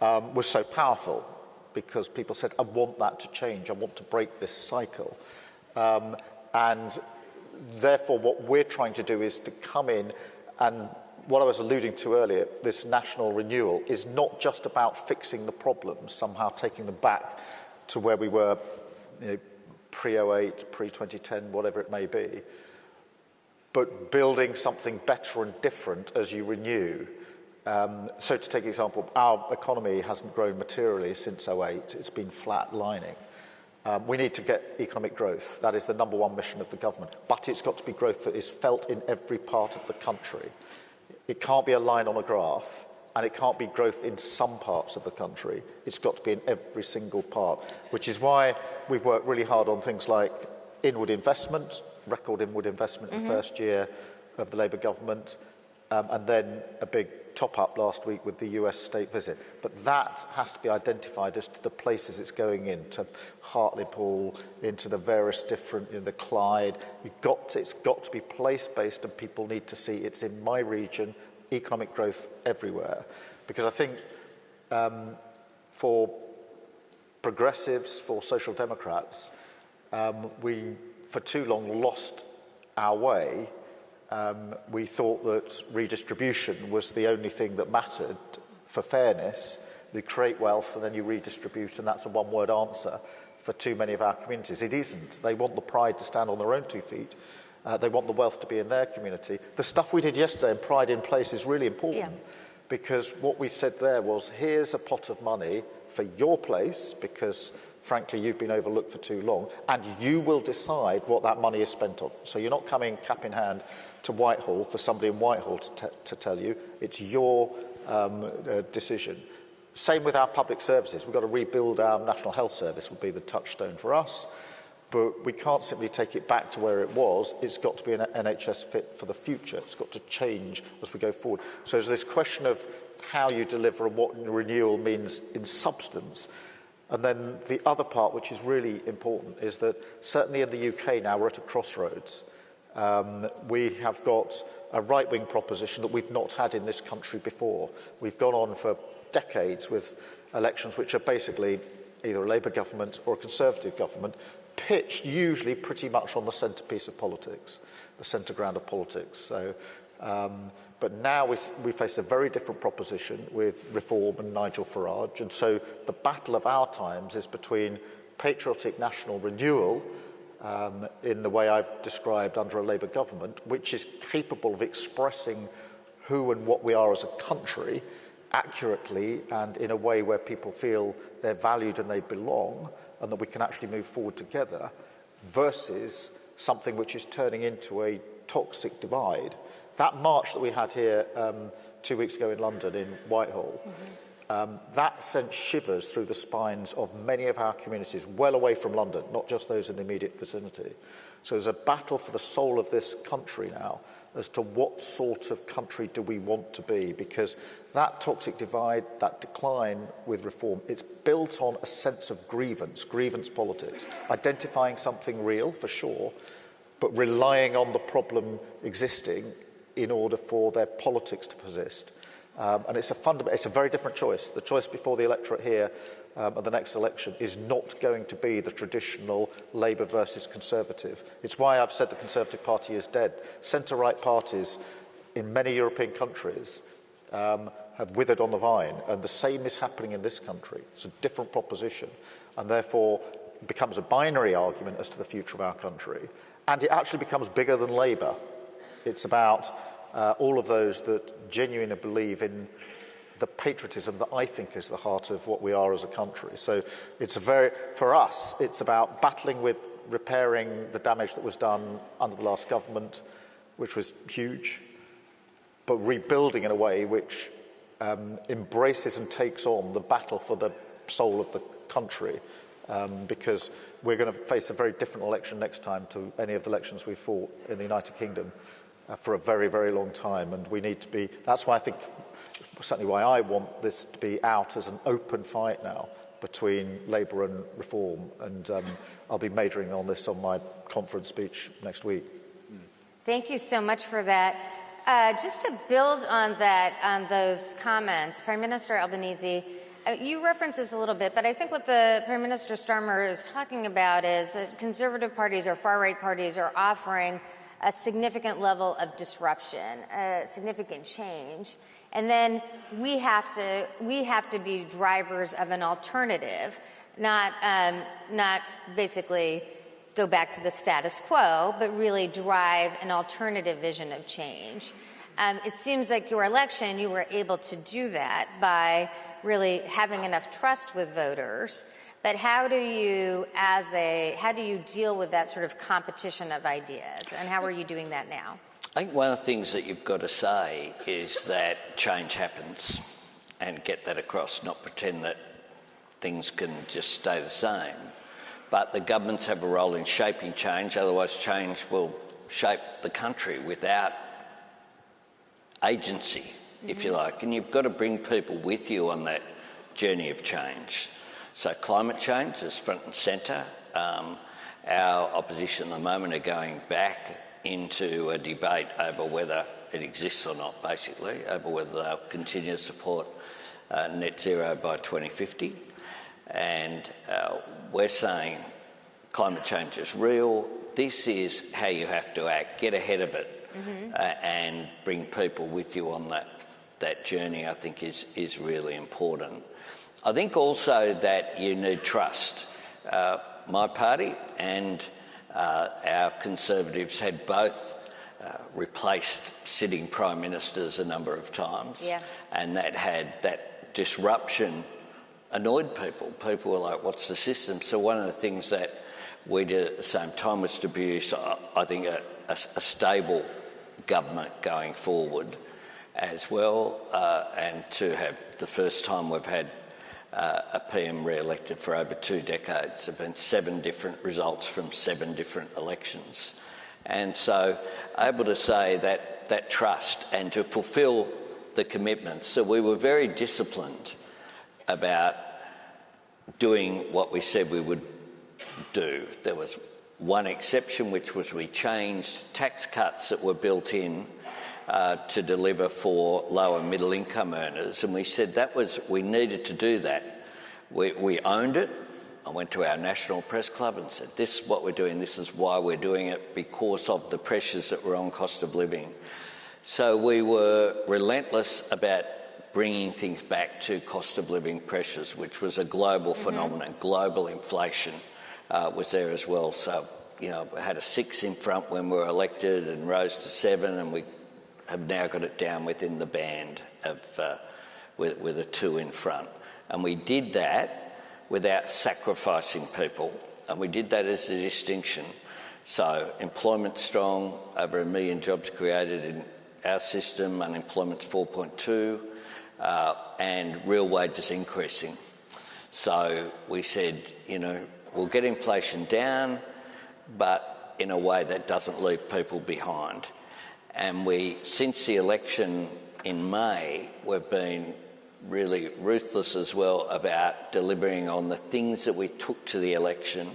Speaker 6: was so powerful, because people said, I want that to change, I want to break this cycle. And therefore, what we're trying to do is to come in, and what I was alluding to earlier, this national renewal, is not just about fixing the problems, somehow taking them back to where we were, pre-08, pre-2010, whatever it may be, but building something better and different as you renew. So to take an example, our economy hasn't grown materially since 2008. It's been flat-lining. We need to get economic growth. That is the number one mission of the government. But it's got to be growth that is felt in every part of the country. It can't be a line on a graph, and it can't be growth in some parts of the country. It's got to be in every single part, which is why we've worked really hard on things like inward investment, record inward investment in the first year of the Labour government, and then a big top-up last week with the US state visit. But that has to be identified as to the places it's going in, to Hartlepool, into the various different, the Clyde. It's got to be place-based, and people need to see it's in my region, economic growth everywhere. Because I think for progressives, for social democrats, we for too long lost our way. We thought that redistribution was the only thing that mattered for fairness. You create wealth and then you redistribute, and that's a one-word answer for too many of our communities. It isn't. They want the pride to stand on their own 2 feet. They want the wealth to be in their community. The stuff we did yesterday in Pride in Place is really important, because what we said there was, here's a pot of money for your place, because frankly, you've been overlooked for too long, and you will decide what that money is spent on. So you're not coming cap in hand to Whitehall for somebody in Whitehall to tell you. It's your decision. Same with our public services. We've got to rebuild our National Health Service, would be the touchstone for us. But we can't simply take it back to where it was. It's got to be an NHS fit for the future. It's got to change as we go forward. So there's this question of how you deliver and what renewal means in substance. And then the other part, which is really important, is that certainly in the UK now we're at a crossroads. We have got a right-wing proposition that we've not had in this country before. We've gone on for decades with elections which are basically either a Labour government or a Conservative government, pitched usually pretty much on the centrepiece of politics, the centre ground of politics. So, but now we face a very different proposition with Reform and Nigel Farage, and so the battle of our times is between patriotic national renewal in the way I've described under a Labour government, which is capable of expressing who and what we are as a country accurately and in a way where people feel they're valued and they belong, and that we can actually move forward together, versus something which is turning into a toxic divide. That march that we had here 2 weeks ago in London, in Whitehall, that sent shivers through the spines of many of our communities well away from London, not just those in the immediate vicinity. So there's a battle for the soul of this country now as to what sort of country do we want to be, because that toxic divide, that decline with reform, it's built on a sense of grievance politics, identifying something real for sure, but relying on the problem existing in order for their politics to persist. And it's a very different choice. The choice before the electorate here at the next election is not going to be the traditional Labour versus Conservative. It's why I've said the Conservative Party is dead. Centre-right parties in many European countries have withered on the vine, and the same is happening in this country. It's a different proposition, and therefore it becomes a binary argument as to the future of our country, and it actually becomes bigger than Labour. It's about all of those that genuinely believe in the patriotism that I think is the heart of what we are as a country. So for us, it's about battling with repairing the damage that was done under the last government, which was huge, but rebuilding in a way which embraces and takes on the battle for the soul of the country, because we're going to face a very different election next time to any of the elections we fought in the United Kingdom for a very, very long time. And we need to be, that's why I think, certainly why I want this to be out as an open fight now between Labour and Reform. And I'll be majoring on this on my conference speech next week.
Speaker 7: Thank you so much for that. Just to build on that, on those comments, Prime Minister Albanese, you referenced this a little bit, but I think what the Prime Minister Starmer is talking about is that conservative parties or far-right parties are offering a significant level of disruption, a significant change, and then we have to be drivers of an alternative, not basically go back to the status quo, but really drive an alternative vision of change. It seems like your election, you were able to do that by really having enough trust with voters. But how do you deal with that sort of competition of ideas, and how are you doing that now?
Speaker 9: I think one of the things that you've got to say is that change happens, and get that across, not pretend that things can just stay the same. But the governments have a role in shaping change, otherwise change will shape the country without agency, if you like. And you've got to bring people with you on that journey of change. So climate change is front and centre. Our opposition at the moment are going back into a debate over whether it exists or not, basically, over whether they'll continue to support net zero by 2050. And we're saying climate change is real. This is how you have to act. Get ahead of it and bring people with you on that journey, I think, is really important. I think also that you need trust. My party and our Conservatives had both replaced sitting Prime Ministers a number of times, and that disruption annoyed people. People were like, what's the system? So one of the things that we did at the same time was to produce, I think, a stable government going forward as well, and to have the first time we've had a PM re-elected for over 2 decades. There have been 7 different results from 7 different elections. And so able to say that trust and to fulfil the commitments. So we were very disciplined about doing what we said we would do. There was one exception, which was we changed tax cuts that were built in to deliver for lower middle income earners, and we said we needed to do that. We owned it. I went to our National Press Club and said, this is what we're doing, this is why we're doing it, because of the pressures that were on cost of living. So we were relentless about bringing things back to cost of living pressures, which was a global phenomenon. Global inflation was there as well. So, we had a 6 in front when we were elected and rose to 7, and we have now got it down within the band of with a 2 in front. And we did that without sacrificing people, and we did that as a distinction. So employment's strong, over 1 million jobs created in our system, unemployment's 4.2. and real wages increasing. So we said, we'll get inflation down, but in a way that doesn't leave people behind. And since the election in May, we've been really ruthless as well about delivering on the things that we took to the election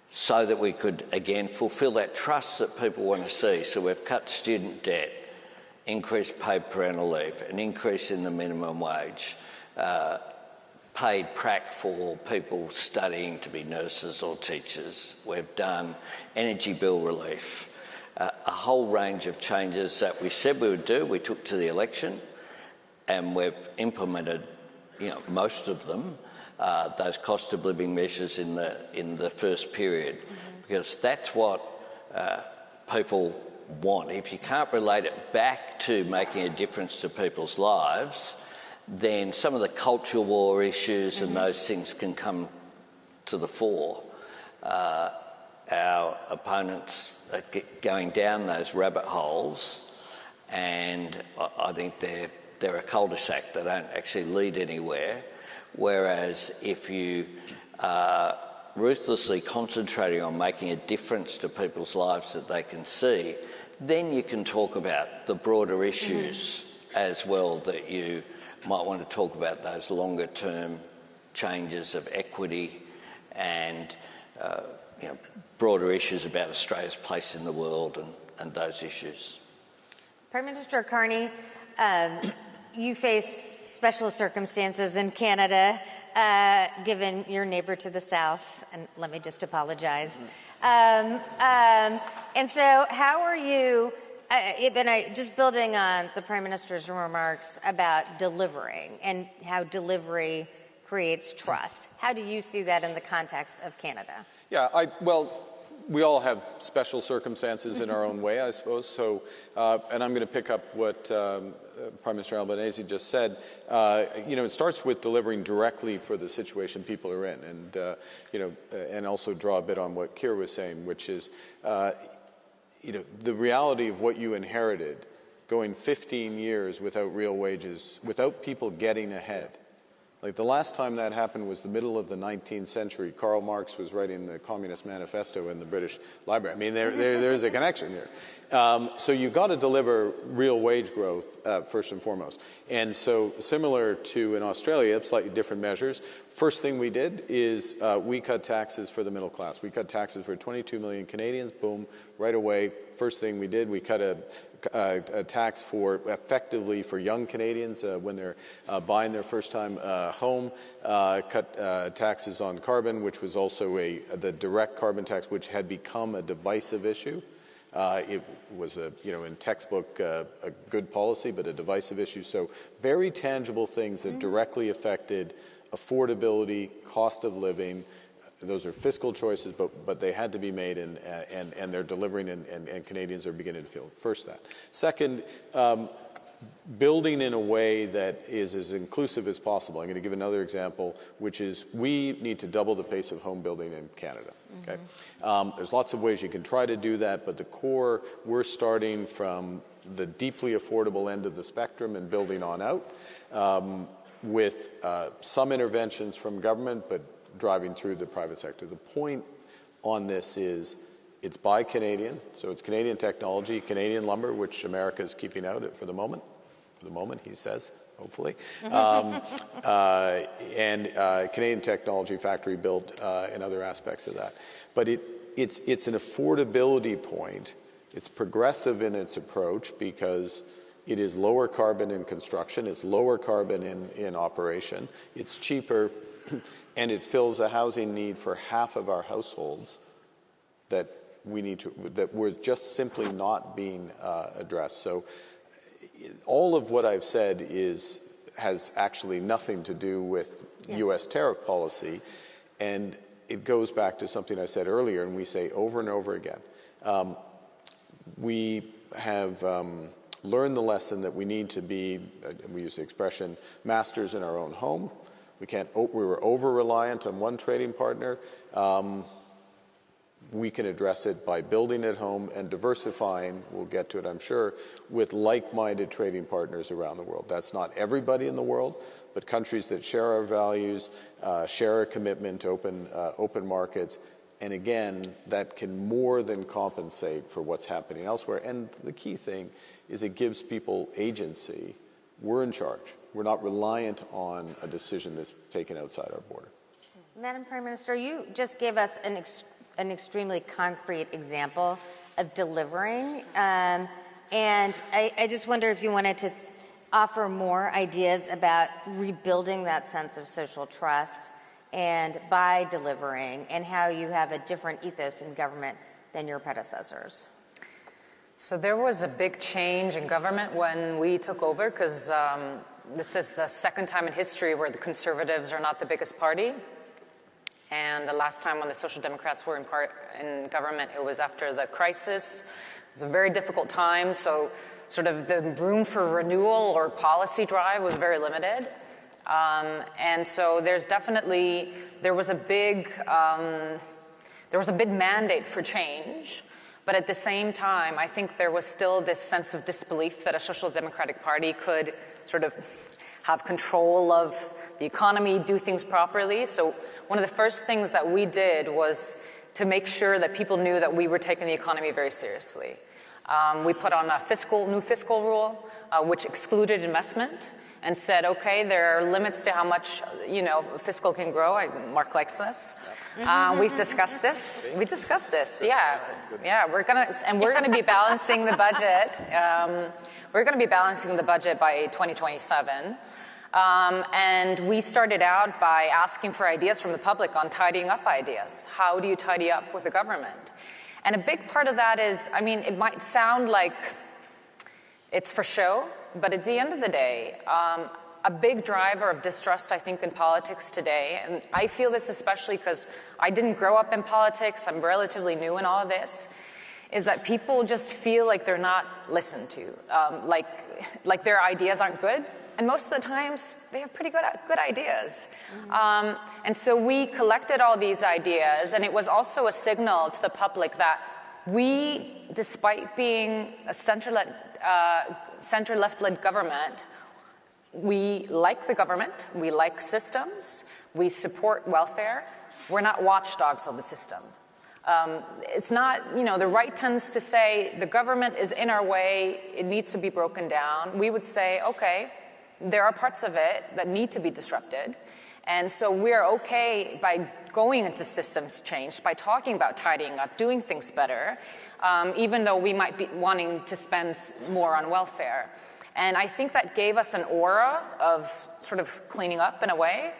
Speaker 9: so that we could, again, fulfil that trust that people want to see. So we've cut student debt, increased paid parental leave, an increase in the minimum wage, paid prac for people studying to be nurses or teachers. We've done energy bill relief, a whole range of changes that we said we would do, we took to the election, and we've implemented, most of them, those cost of living measures in the first period, because that's what people want. If you can't relate it back to making a difference to people's lives, then some of the culture war issues and those things can come to the fore. Our opponents are going down those rabbit holes, and I think they're a cul-de-sac. They don't actually lead anywhere. Whereas if you are ruthlessly concentrating on making a difference to people's lives that they can see, then you can talk about the broader issues as well, that you might want to talk about, those longer term changes of equity and broader issues about Australia's place in the world and those issues.
Speaker 7: Prime Minister Carney, you face special circumstances in Canada, given your neighbour to the south, and let me just apologize. And so how are you, just building on the Prime Minister's remarks about delivering and how delivery creates trust, how do you see that in the context of Canada?
Speaker 8: Yeah, we all have special circumstances in our own way, I suppose. So, and I'm going to pick up what Prime Minister Albanese just said. It starts with delivering directly for the situation people are in, and and also draw a bit on what Keir was saying, which is, the reality of what you inherited, going 15 years without real wages, without people getting ahead. Like, the last time that happened was the middle of the 19th century. Karl Marx was writing the Communist Manifesto in the British Library. I mean, there's a connection here. So you've got to deliver real wage growth first and foremost. And so, similar to in Australia, slightly different measures. First thing we did is we cut taxes for the middle class. We cut taxes for 22 million Canadians. Boom, right away. First thing we did, we cut a tax effectively for young Canadians when they're buying their first time home, cut taxes on carbon, which was also the direct carbon tax, which had become a divisive issue. It was in textbook a good policy, but a divisive issue. So very tangible things that directly affected affordability, cost of living. Those are fiscal choices, but they had to be made, and they're delivering, and Canadians are beginning to feel. First, that. Second, building in a way that is as inclusive as possible. I'm going to give another example, which is we need to double the pace of home building in Canada. Okay, there's lots of ways you can try to do that, but the core, we're starting from the deeply affordable end of the spectrum and building on out with some interventions from government, but driving through the private sector. The point on this is it's by Canadian, so it's Canadian technology, Canadian lumber, which America is keeping out for the moment, he says, hopefully, and Canadian technology factory built and other aspects of that. But it's an affordability point. It's progressive in its approach because it is lower carbon in construction, it's lower carbon in operation, it's cheaper, and it fills a housing need for half of our households that we're just simply not being addressed. So all of what I've said has actually nothing to do with U.S. tariff policy, and it goes back to something I said earlier, and we say over and over again. We have learned the lesson that we need to be, we use the expression, masters in our own home. We were over-reliant on one trading partner. we can address it by building at home and diversifying, we'll get to it, I'm sure, with like-minded trading partners around the world. That's not everybody in the world, but countries that share our values, share a commitment to open markets, and again, that can more than compensate for what's happening elsewhere. And the key thing is it gives people agency. We're in charge. We're not reliant on a decision that's taken outside our border.
Speaker 7: Madam Prime Minister, you just gave us an extremely concrete example of delivering. And I just wonder if you wanted to offer more ideas about rebuilding that sense of social trust and by delivering, and how you have a different ethos in government than your predecessors.
Speaker 10: So there was a big change in government when we took over, because this is the second time in history where the Conservatives are not the biggest party. And the last time when the Social Democrats were in government, it was after the crisis. It was a very difficult time, so sort of the room for renewal or policy drive was very limited. And so there was a big mandate for change, but at the same time, I think there was still this sense of disbelief that a Social Democratic Party could sort of have control of the economy, do things properly. So one of the first things that we did was to make sure that people knew that we were taking the economy very seriously. We put on a new fiscal rule, which excluded investment, and said, okay, there are limits to how much, fiscal can grow. Mark likes this. We've discussed this. We discussed this. Yeah. We're gonna be balancing the budget. We're gonna be balancing the budget by 2027. And we started out by asking for ideas from the public on tidying up ideas. How do you tidy up with the government? And a big part of that is, it might sound like it's for show, but at the end of the day, a big driver of distrust, I think, in politics today, and I feel this especially because I didn't grow up in politics, I'm relatively new in all of this, is that people just feel like they're not listened to, like their ideas aren't good. And most of the times, they have pretty good ideas. And so we collected all these ideas, and it was also a signal to the public that we, despite being a center-left-led government, we like the government, we like systems, we support welfare. We're not watchdogs of the system. It's not, the right tends to say the government is in our way, it needs to be broken down. We would say, okay, there are parts of it that need to be disrupted. And so we're okay by going into systems change, by talking about tidying up, doing things better, even though we might be wanting to spend more on welfare. And I think that gave us an aura of sort of cleaning up in a way.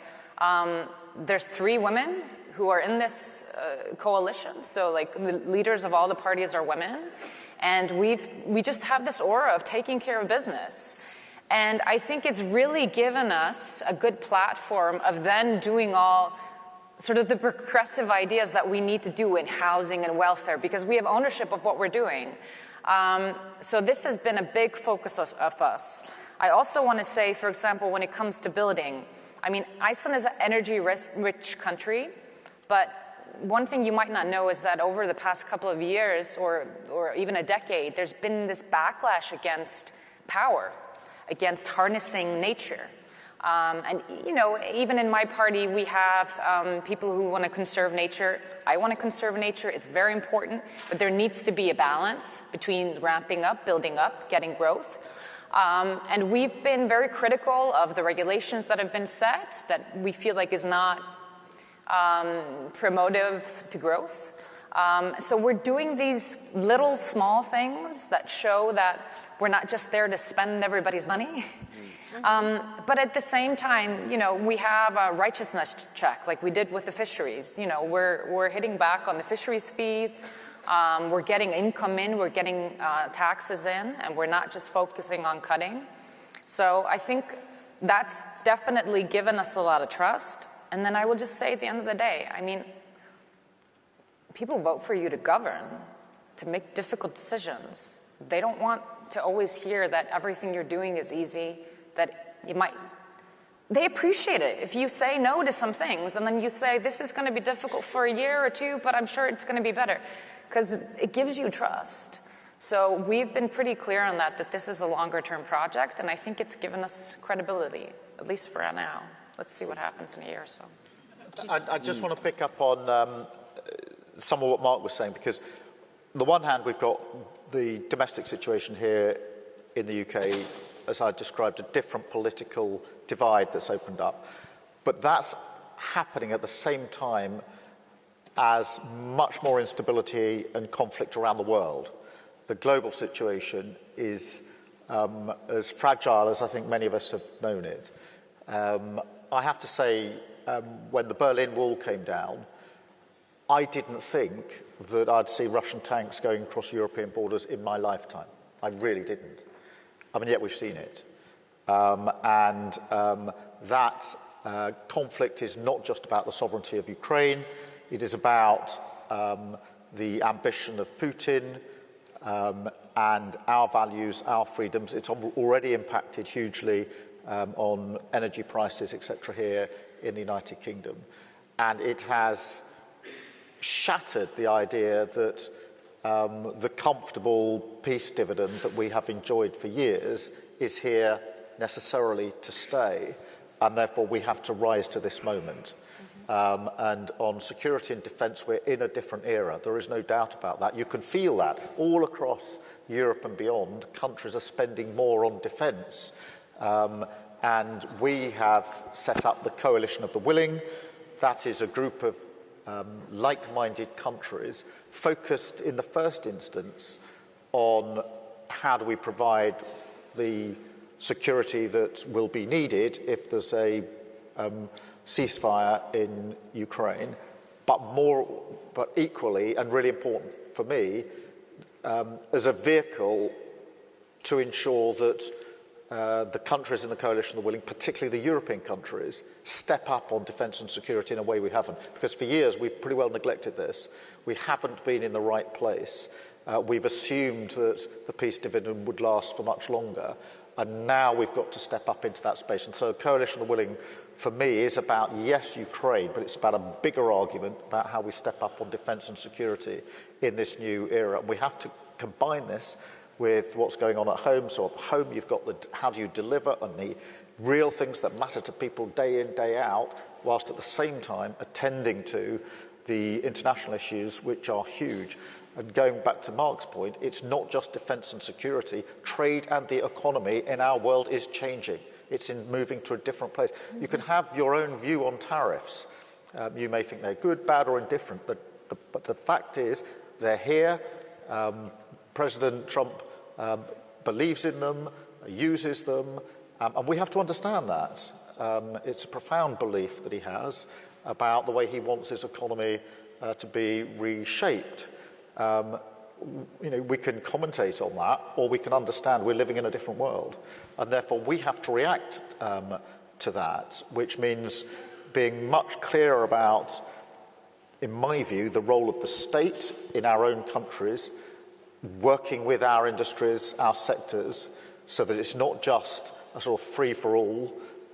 Speaker 10: There's 3 women who are in this coalition. So like the leaders of all the parties are women. And we just have this aura of taking care of business. And I think it's really given us a good platform of then doing all sort of the progressive ideas that we need to do in housing and welfare, because we have ownership of what we're doing. So this has been a big focus of us. I also want to say, for example, when it comes to building, Iceland is an energy-rich country, but one thing you might not know is that over the past couple of years or even a decade, there's been this backlash against power, against harnessing nature. And, even in my party, we have people who want to conserve nature. I want to conserve nature. It's very important. But there needs to be a balance between ramping up, building up, getting growth. And we've been very critical of the regulations that have been set that we feel like is not promotive to growth. So we're doing these little small things that show that we're not just there to spend everybody's money. But at the same time, we have a righteousness check like we did with the fisheries. We're hitting back on the fisheries fees. We're getting income in, we're getting taxes in, and we're not just focusing on cutting. So I think that's definitely given us a lot of trust. And then I will just say at the end of the day, people vote for you to govern, to make difficult decisions. They don't want to always hear that everything you're doing is easy, that you might they appreciate it. If you say no to some things and then you say, this is going to be difficult for a year or two, but I'm sure it's going to be better, because it gives you trust. So we've been pretty clear on that this is a longer-term project, and I think it's given us credibility, at least for now. Let's see what happens in a year or so.
Speaker 6: I just want to pick up on some of what Mark was saying, because on the one hand, we've got the domestic situation here in the UK, as I described, a different political divide that's opened up. But that's happening at the same time as much more instability and conflict around the world. The global situation is as fragile as I think many of us have known it. I have to say, when the Berlin Wall came down, I didn't think that I'd see Russian tanks going across European borders in my lifetime. I really didn't. I mean, yet we've seen it. That conflict is not just about the sovereignty of Ukraine. It is about the ambition of Putin and our values, our freedoms. It's already impacted hugely on energy prices, etc., here in the United Kingdom. And it has shattered the idea that the comfortable peace dividend that we have enjoyed for years is here necessarily to stay, and therefore we have to rise to this moment. And on security and defence, we're in a different era. There is no doubt about that. You can feel that all across Europe and beyond. Countries are spending more on defence. And we have set up the Coalition of the Willing. That is a group of like-minded countries focused in the first instance on how do we provide the security that will be needed if there's a ceasefire in Ukraine, but equally, and really important for me, as a vehicle to ensure that the countries in the coalition of the willing, particularly the European countries, step up on defence and security in a way we haven't. Because for years we've pretty well neglected this. We haven't been in the right place. We've assumed that the peace dividend would last for much longer. And now we've got to step up into that space. And so Coalition of the Willing, for me, is about, yes, Ukraine, but it's about a bigger argument about how we step up on defence and security in this new era. And we have to combine this with what's going on at home. So at home, you've got how do you deliver on the real things that matter to people day in, day out, whilst at the same time attending to the international issues, which are huge. And going back to Mark's point, it's not just defence and security. Trade and the economy in our world is changing. It's moving to a different place. You can have your own view on tariffs. You may think they're good, bad, or indifferent, but the fact is they're here. President Trump believes in them, uses them, and we have to understand that. It's a profound belief that he has about the way he wants his economy to be reshaped. We can commentate on that, or we can understand we're living in a different world, and therefore we have to react to that, which means being much clearer about, in my view, the role of the state in our own countries, working with our industries, our sectors, so that it's not just a sort of free-for-all,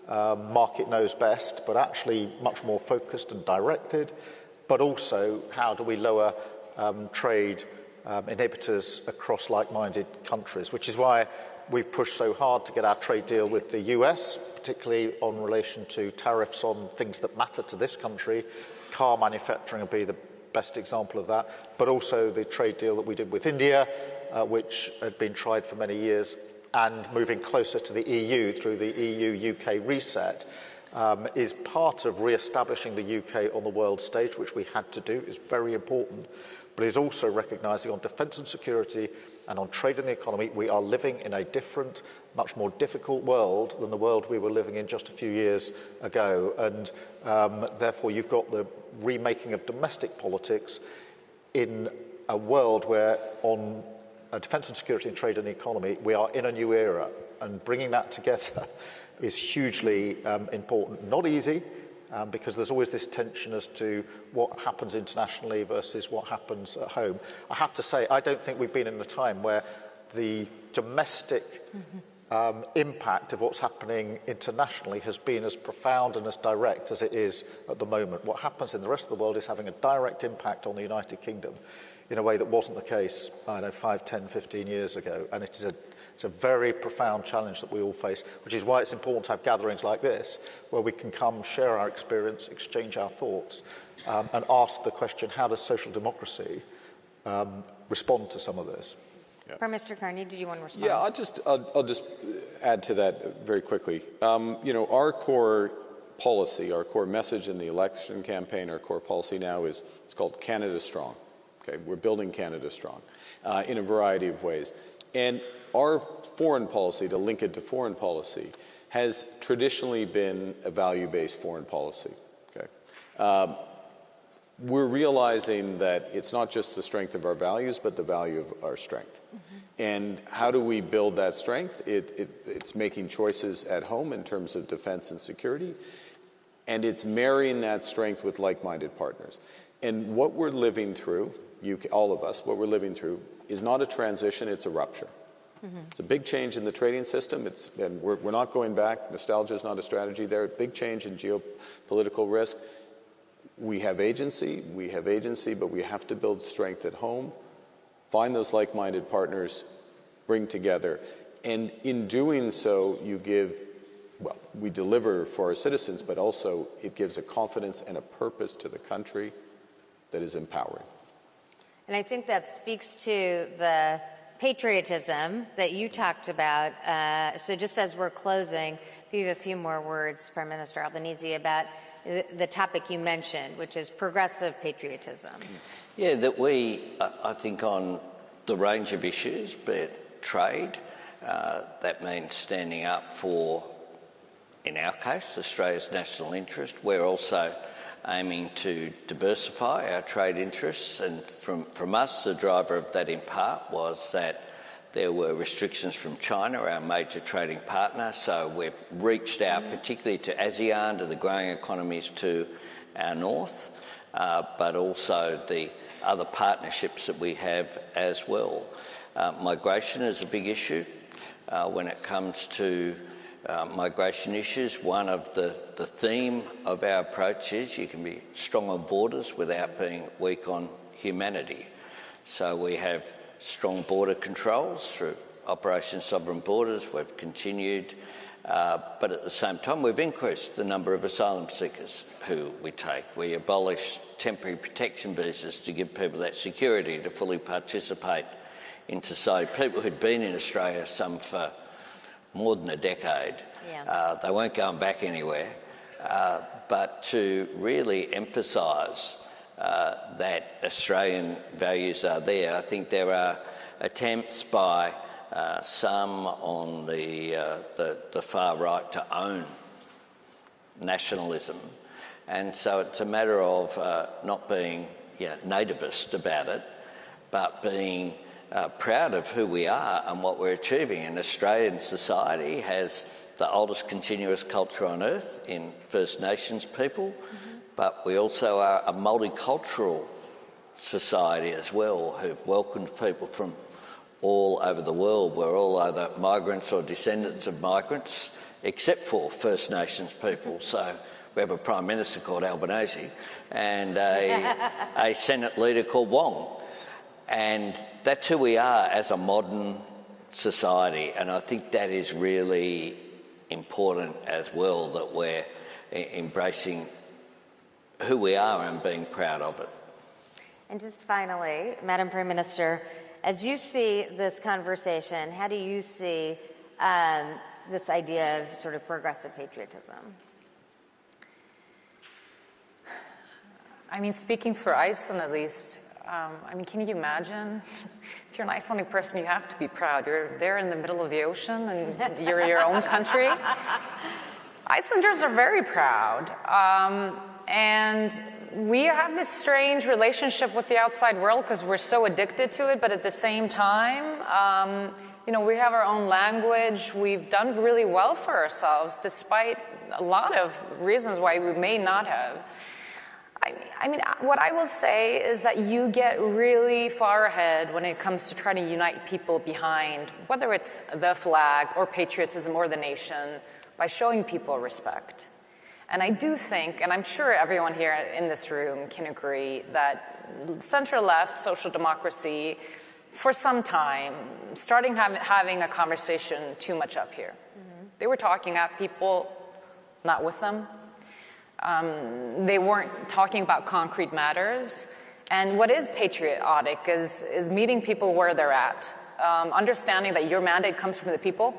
Speaker 6: market knows best, but actually much more focused and directed, but also how do we lower trade inhibitors across like-minded countries, which is why we've pushed so hard to get our trade deal with the US, particularly on relation to tariffs on things that matter to this country. Car manufacturing will be the best example of that, but also the trade deal that we did with India, which had been tried for many years, and moving closer to the EU through the EU-UK reset, is part of re-establishing the UK on the world stage, which we had to do. It's very important, but is also recognising on defence and security and on trade and the economy, we are living in a different, much more difficult world than the world we were living in just a few years ago. And therefore, you've got the remaking of domestic politics in a world where on defence and security and trade and the economy, we are in a new era. And bringing that together is hugely important. Not easy, because there's always this tension as to what happens internationally versus what happens at home. I have to say, I don't think we've been in a time where the domestic impact of what's happening internationally has been as profound and as direct as it is at the moment. What happens in the rest of the world is having a direct impact on the United Kingdom in a way that wasn't the case, 5, 10, 15 years ago. And it's a very profound challenge that we all face, which is why it's important to have gatherings like this, where we can come, share our experience, exchange our thoughts, and ask the question, how does social democracy respond to some of this?
Speaker 7: Yeah. Prime Minister Carney, did you want to respond?
Speaker 8: Yeah, I'll just add to that very quickly. Our core policy, our core message in the election campaign, our core policy now it's called Canada Strong. Okay, we're building Canada Strong in a variety of ways. And our foreign policy, to link it to foreign policy, has traditionally been a value-based foreign policy. Okay. We're realizing that it's not just the strength of our values, but the value of our strength. Mm-hmm. And how do we build that strength? It's making choices at home in terms of defense and security, and it's marrying that strength with like-minded partners. And what we're living through, all of us, what we're living through is not a transition, it's a rupture. Mm-hmm. It's a big change in the trading system, and we're not going back. Nostalgia is not a strategy there. Big change in geopolitical risk. We have agency, but we have to build strength at home, find those like-minded partners, bring together. And in doing so, we deliver for our citizens, but also it gives a confidence and a purpose to the country that is empowering.
Speaker 7: And I think that speaks to the patriotism that you talked about. So just as we're closing, if you have a few more words, Prime Minister Albanese, about the topic you mentioned, which is progressive patriotism.
Speaker 9: Yeah, that I think on the range of issues, be it trade, that means standing up for, in our case, Australia's national interest. We're also aiming to diversify our trade interests, and from us, the driver of that in part was that there were restrictions from China, our major trading partner, so we've reached out particularly to ASEAN, to the growing economies to our north, but also the other partnerships that we have as well. Migration is a big issue. When it comes to migration issues, one of the theme of our approach is you can be strong on borders without being weak on humanity. So we have strong border controls through Operation Sovereign Borders. We've continued, but at the same time we've increased the number of asylum seekers who we take. We abolished temporary protection visas to give people that security to fully participate in society. People who'd been in Australia, some for more than a decade, they weren't going back anywhere, but to really emphasise that Australian values are there. I think there are attempts by some on the far right to own nationalism, and so it's a matter of not being nativist about it, but being proud of who we are and what we're achieving. And Australian society has the oldest continuous culture on earth in First Nations people, but we also are a multicultural society as well, who've welcomed people from all over the world. We're all either migrants or descendants of migrants, except for First Nations people. So we have a Prime Minister called Albanese and a Senate leader called Wong. And that's who we are as a modern society. And I think that is really important as well, that we're embracing who we are and being proud of it.
Speaker 7: And just finally, Madam Prime Minister, as you see this conversation, how do you see this idea of sort of progressive patriotism?
Speaker 10: I mean, speaking for Iceland at least, can you imagine? If you're an Icelandic person, you have to be proud. You're there in the middle of the ocean and you're your own country. Icelanders are very proud. And we have this strange relationship with the outside world because we're so addicted to it, but at the same time, we have our own language. We've done really well for ourselves, despite a lot of reasons why we may not have. I mean, what I will say is that you get really far ahead when it comes to trying to unite people behind, whether it's the flag or patriotism or the nation, by showing people respect. And I do think, and I'm sure everyone here in this room can agree, that center-left social democracy, for some time, starting having a conversation too much up here. Mm-hmm. They were talking at people, not with them. They weren't talking about concrete matters. And what is patriotic is meeting people where they're at, understanding that your mandate comes from the people,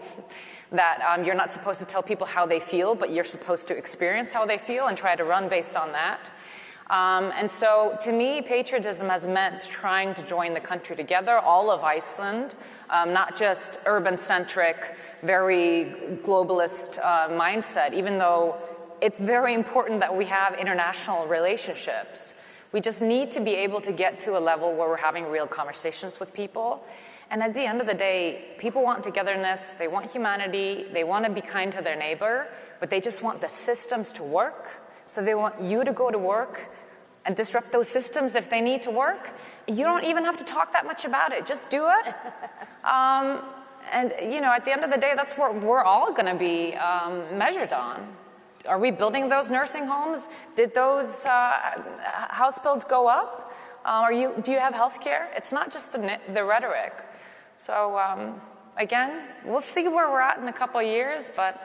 Speaker 10: that you're not supposed to tell people how they feel, but you're supposed to experience how they feel and try to run based on that. And so, to me, patriotism has meant trying to join the country together, all of Iceland, not just urban-centric, very globalist mindset, even though it's very important that we have international relationships. We just need to be able to get to a level where we're having real conversations with people. And at the end of the day, people want togetherness, they want humanity, they want to be kind to their neighbor, but they just want the systems to work. So they want you to go to work and disrupt those systems if they need to work. You don't even have to talk that much about it. Just do it. And, you know, at the end of the day, that's what we're all going to be measured on. Are we building those nursing homes? Did those house builds go up? Do you have health care? It's not just the rhetoric. So, again, we'll see where we're at in a couple of years, but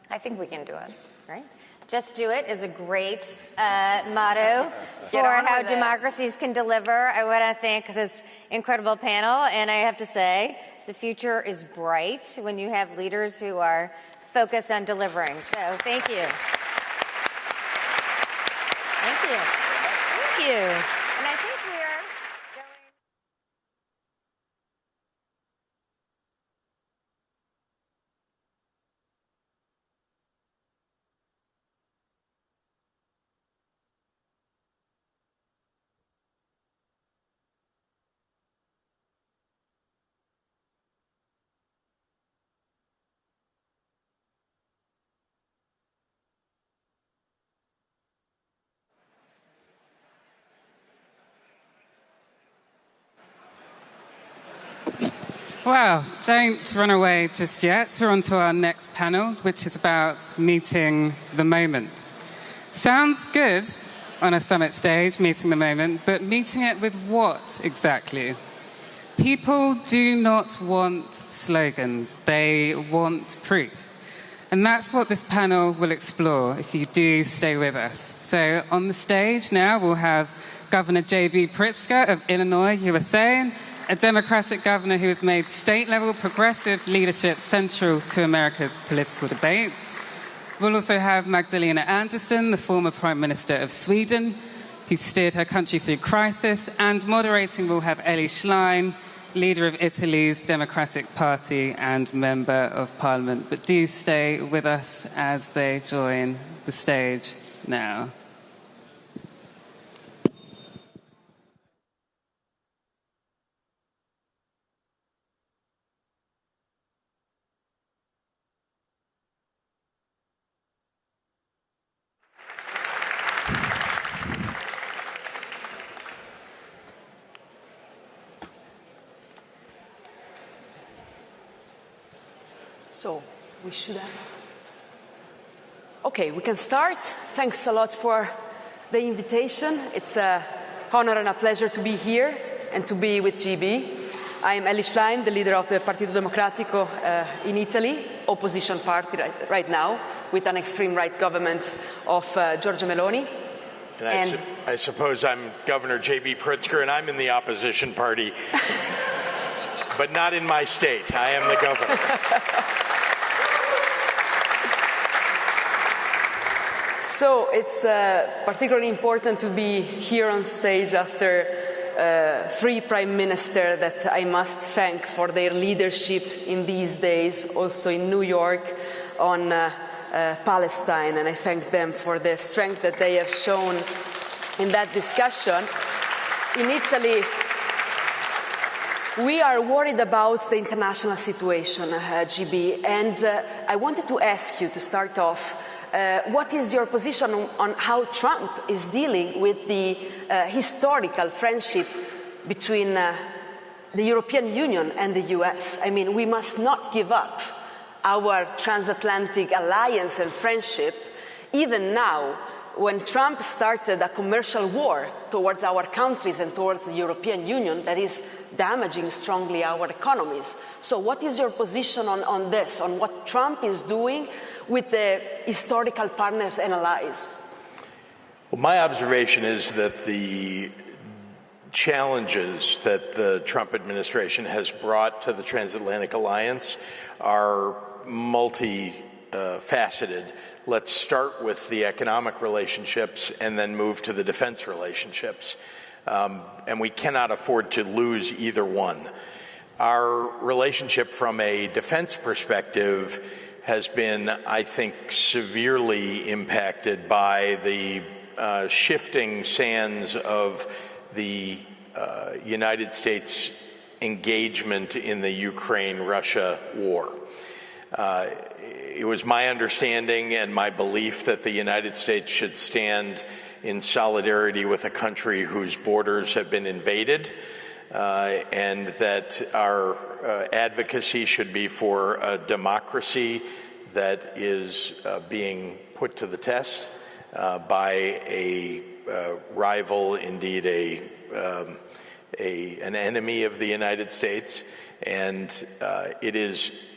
Speaker 10: I think we can do it.
Speaker 7: Right? Just do it is a great motto for how democracies can deliver. I want to thank this incredible panel, and I have to say, the future is bright when you have leaders who are focused on delivering. So thank you. Thank you. Thank you. And I think we are going...
Speaker 5: Well, don't run away just yet. We're on to our next panel, which is about meeting the moment. Sounds good on a summit stage, meeting the moment, but meeting it with what exactly? People do not want slogans. They want proof. And that's what this panel will explore if you do stay with us. So on the stage now, we'll have Governor J.B. Pritzker of Illinois, USA, a Democratic governor who has made state-level progressive leadership central to America's political debates. We'll also have Magdalena Andersson, the former Prime Minister of Sweden, who steered her country through crisis, and moderating we'll have Elly Schlein, leader of Italy's Democratic Party and Member of Parliament. But do stay with us as they join the stage now.
Speaker 11: So we should have... Okay, we can start. Thanks a lot for the invitation. It's an honor and a pleasure to be here and to be with GB. I am Elly Schlein, the leader of the Partito Democratico in Italy, opposition party right now, with an extreme right government of Giorgia Meloni.
Speaker 12: And I suppose I'm Governor J.B. Pritzker, and I'm in the opposition party, but not in my state. I am the governor.
Speaker 11: So it's particularly important to be here on stage after three prime ministers that I must thank for their leadership in these days, also in New York, on Palestine, and I thank them for the strength that they have shown in that discussion. In Italy, we are worried about the international situation, GB, and I wanted to ask you to start off what is your position on how Trump is dealing with the historical friendship between the European Union and the US? I mean, we must not give up our transatlantic alliance and friendship, even now, when Trump started a commercial war towards our countries and towards the European Union that is damaging strongly our economies. So what is your position on this, on what Trump is doing with the historical partners and allies?
Speaker 12: Well, my observation is that the challenges that the Trump administration has brought to the transatlantic alliance are multifaceted. Let's start with the economic relationships and then move to the defense relationships. And we cannot afford to lose either one. Our relationship from a defense perspective has been, I think, severely impacted by the shifting sands of the United States engagement in the Ukraine-Russia war. It was my understanding and my belief that the United States should stand in solidarity with a country whose borders have been invaded, and that our advocacy should be for a democracy that is being put to the test by a rival, indeed an enemy of the United States. And it is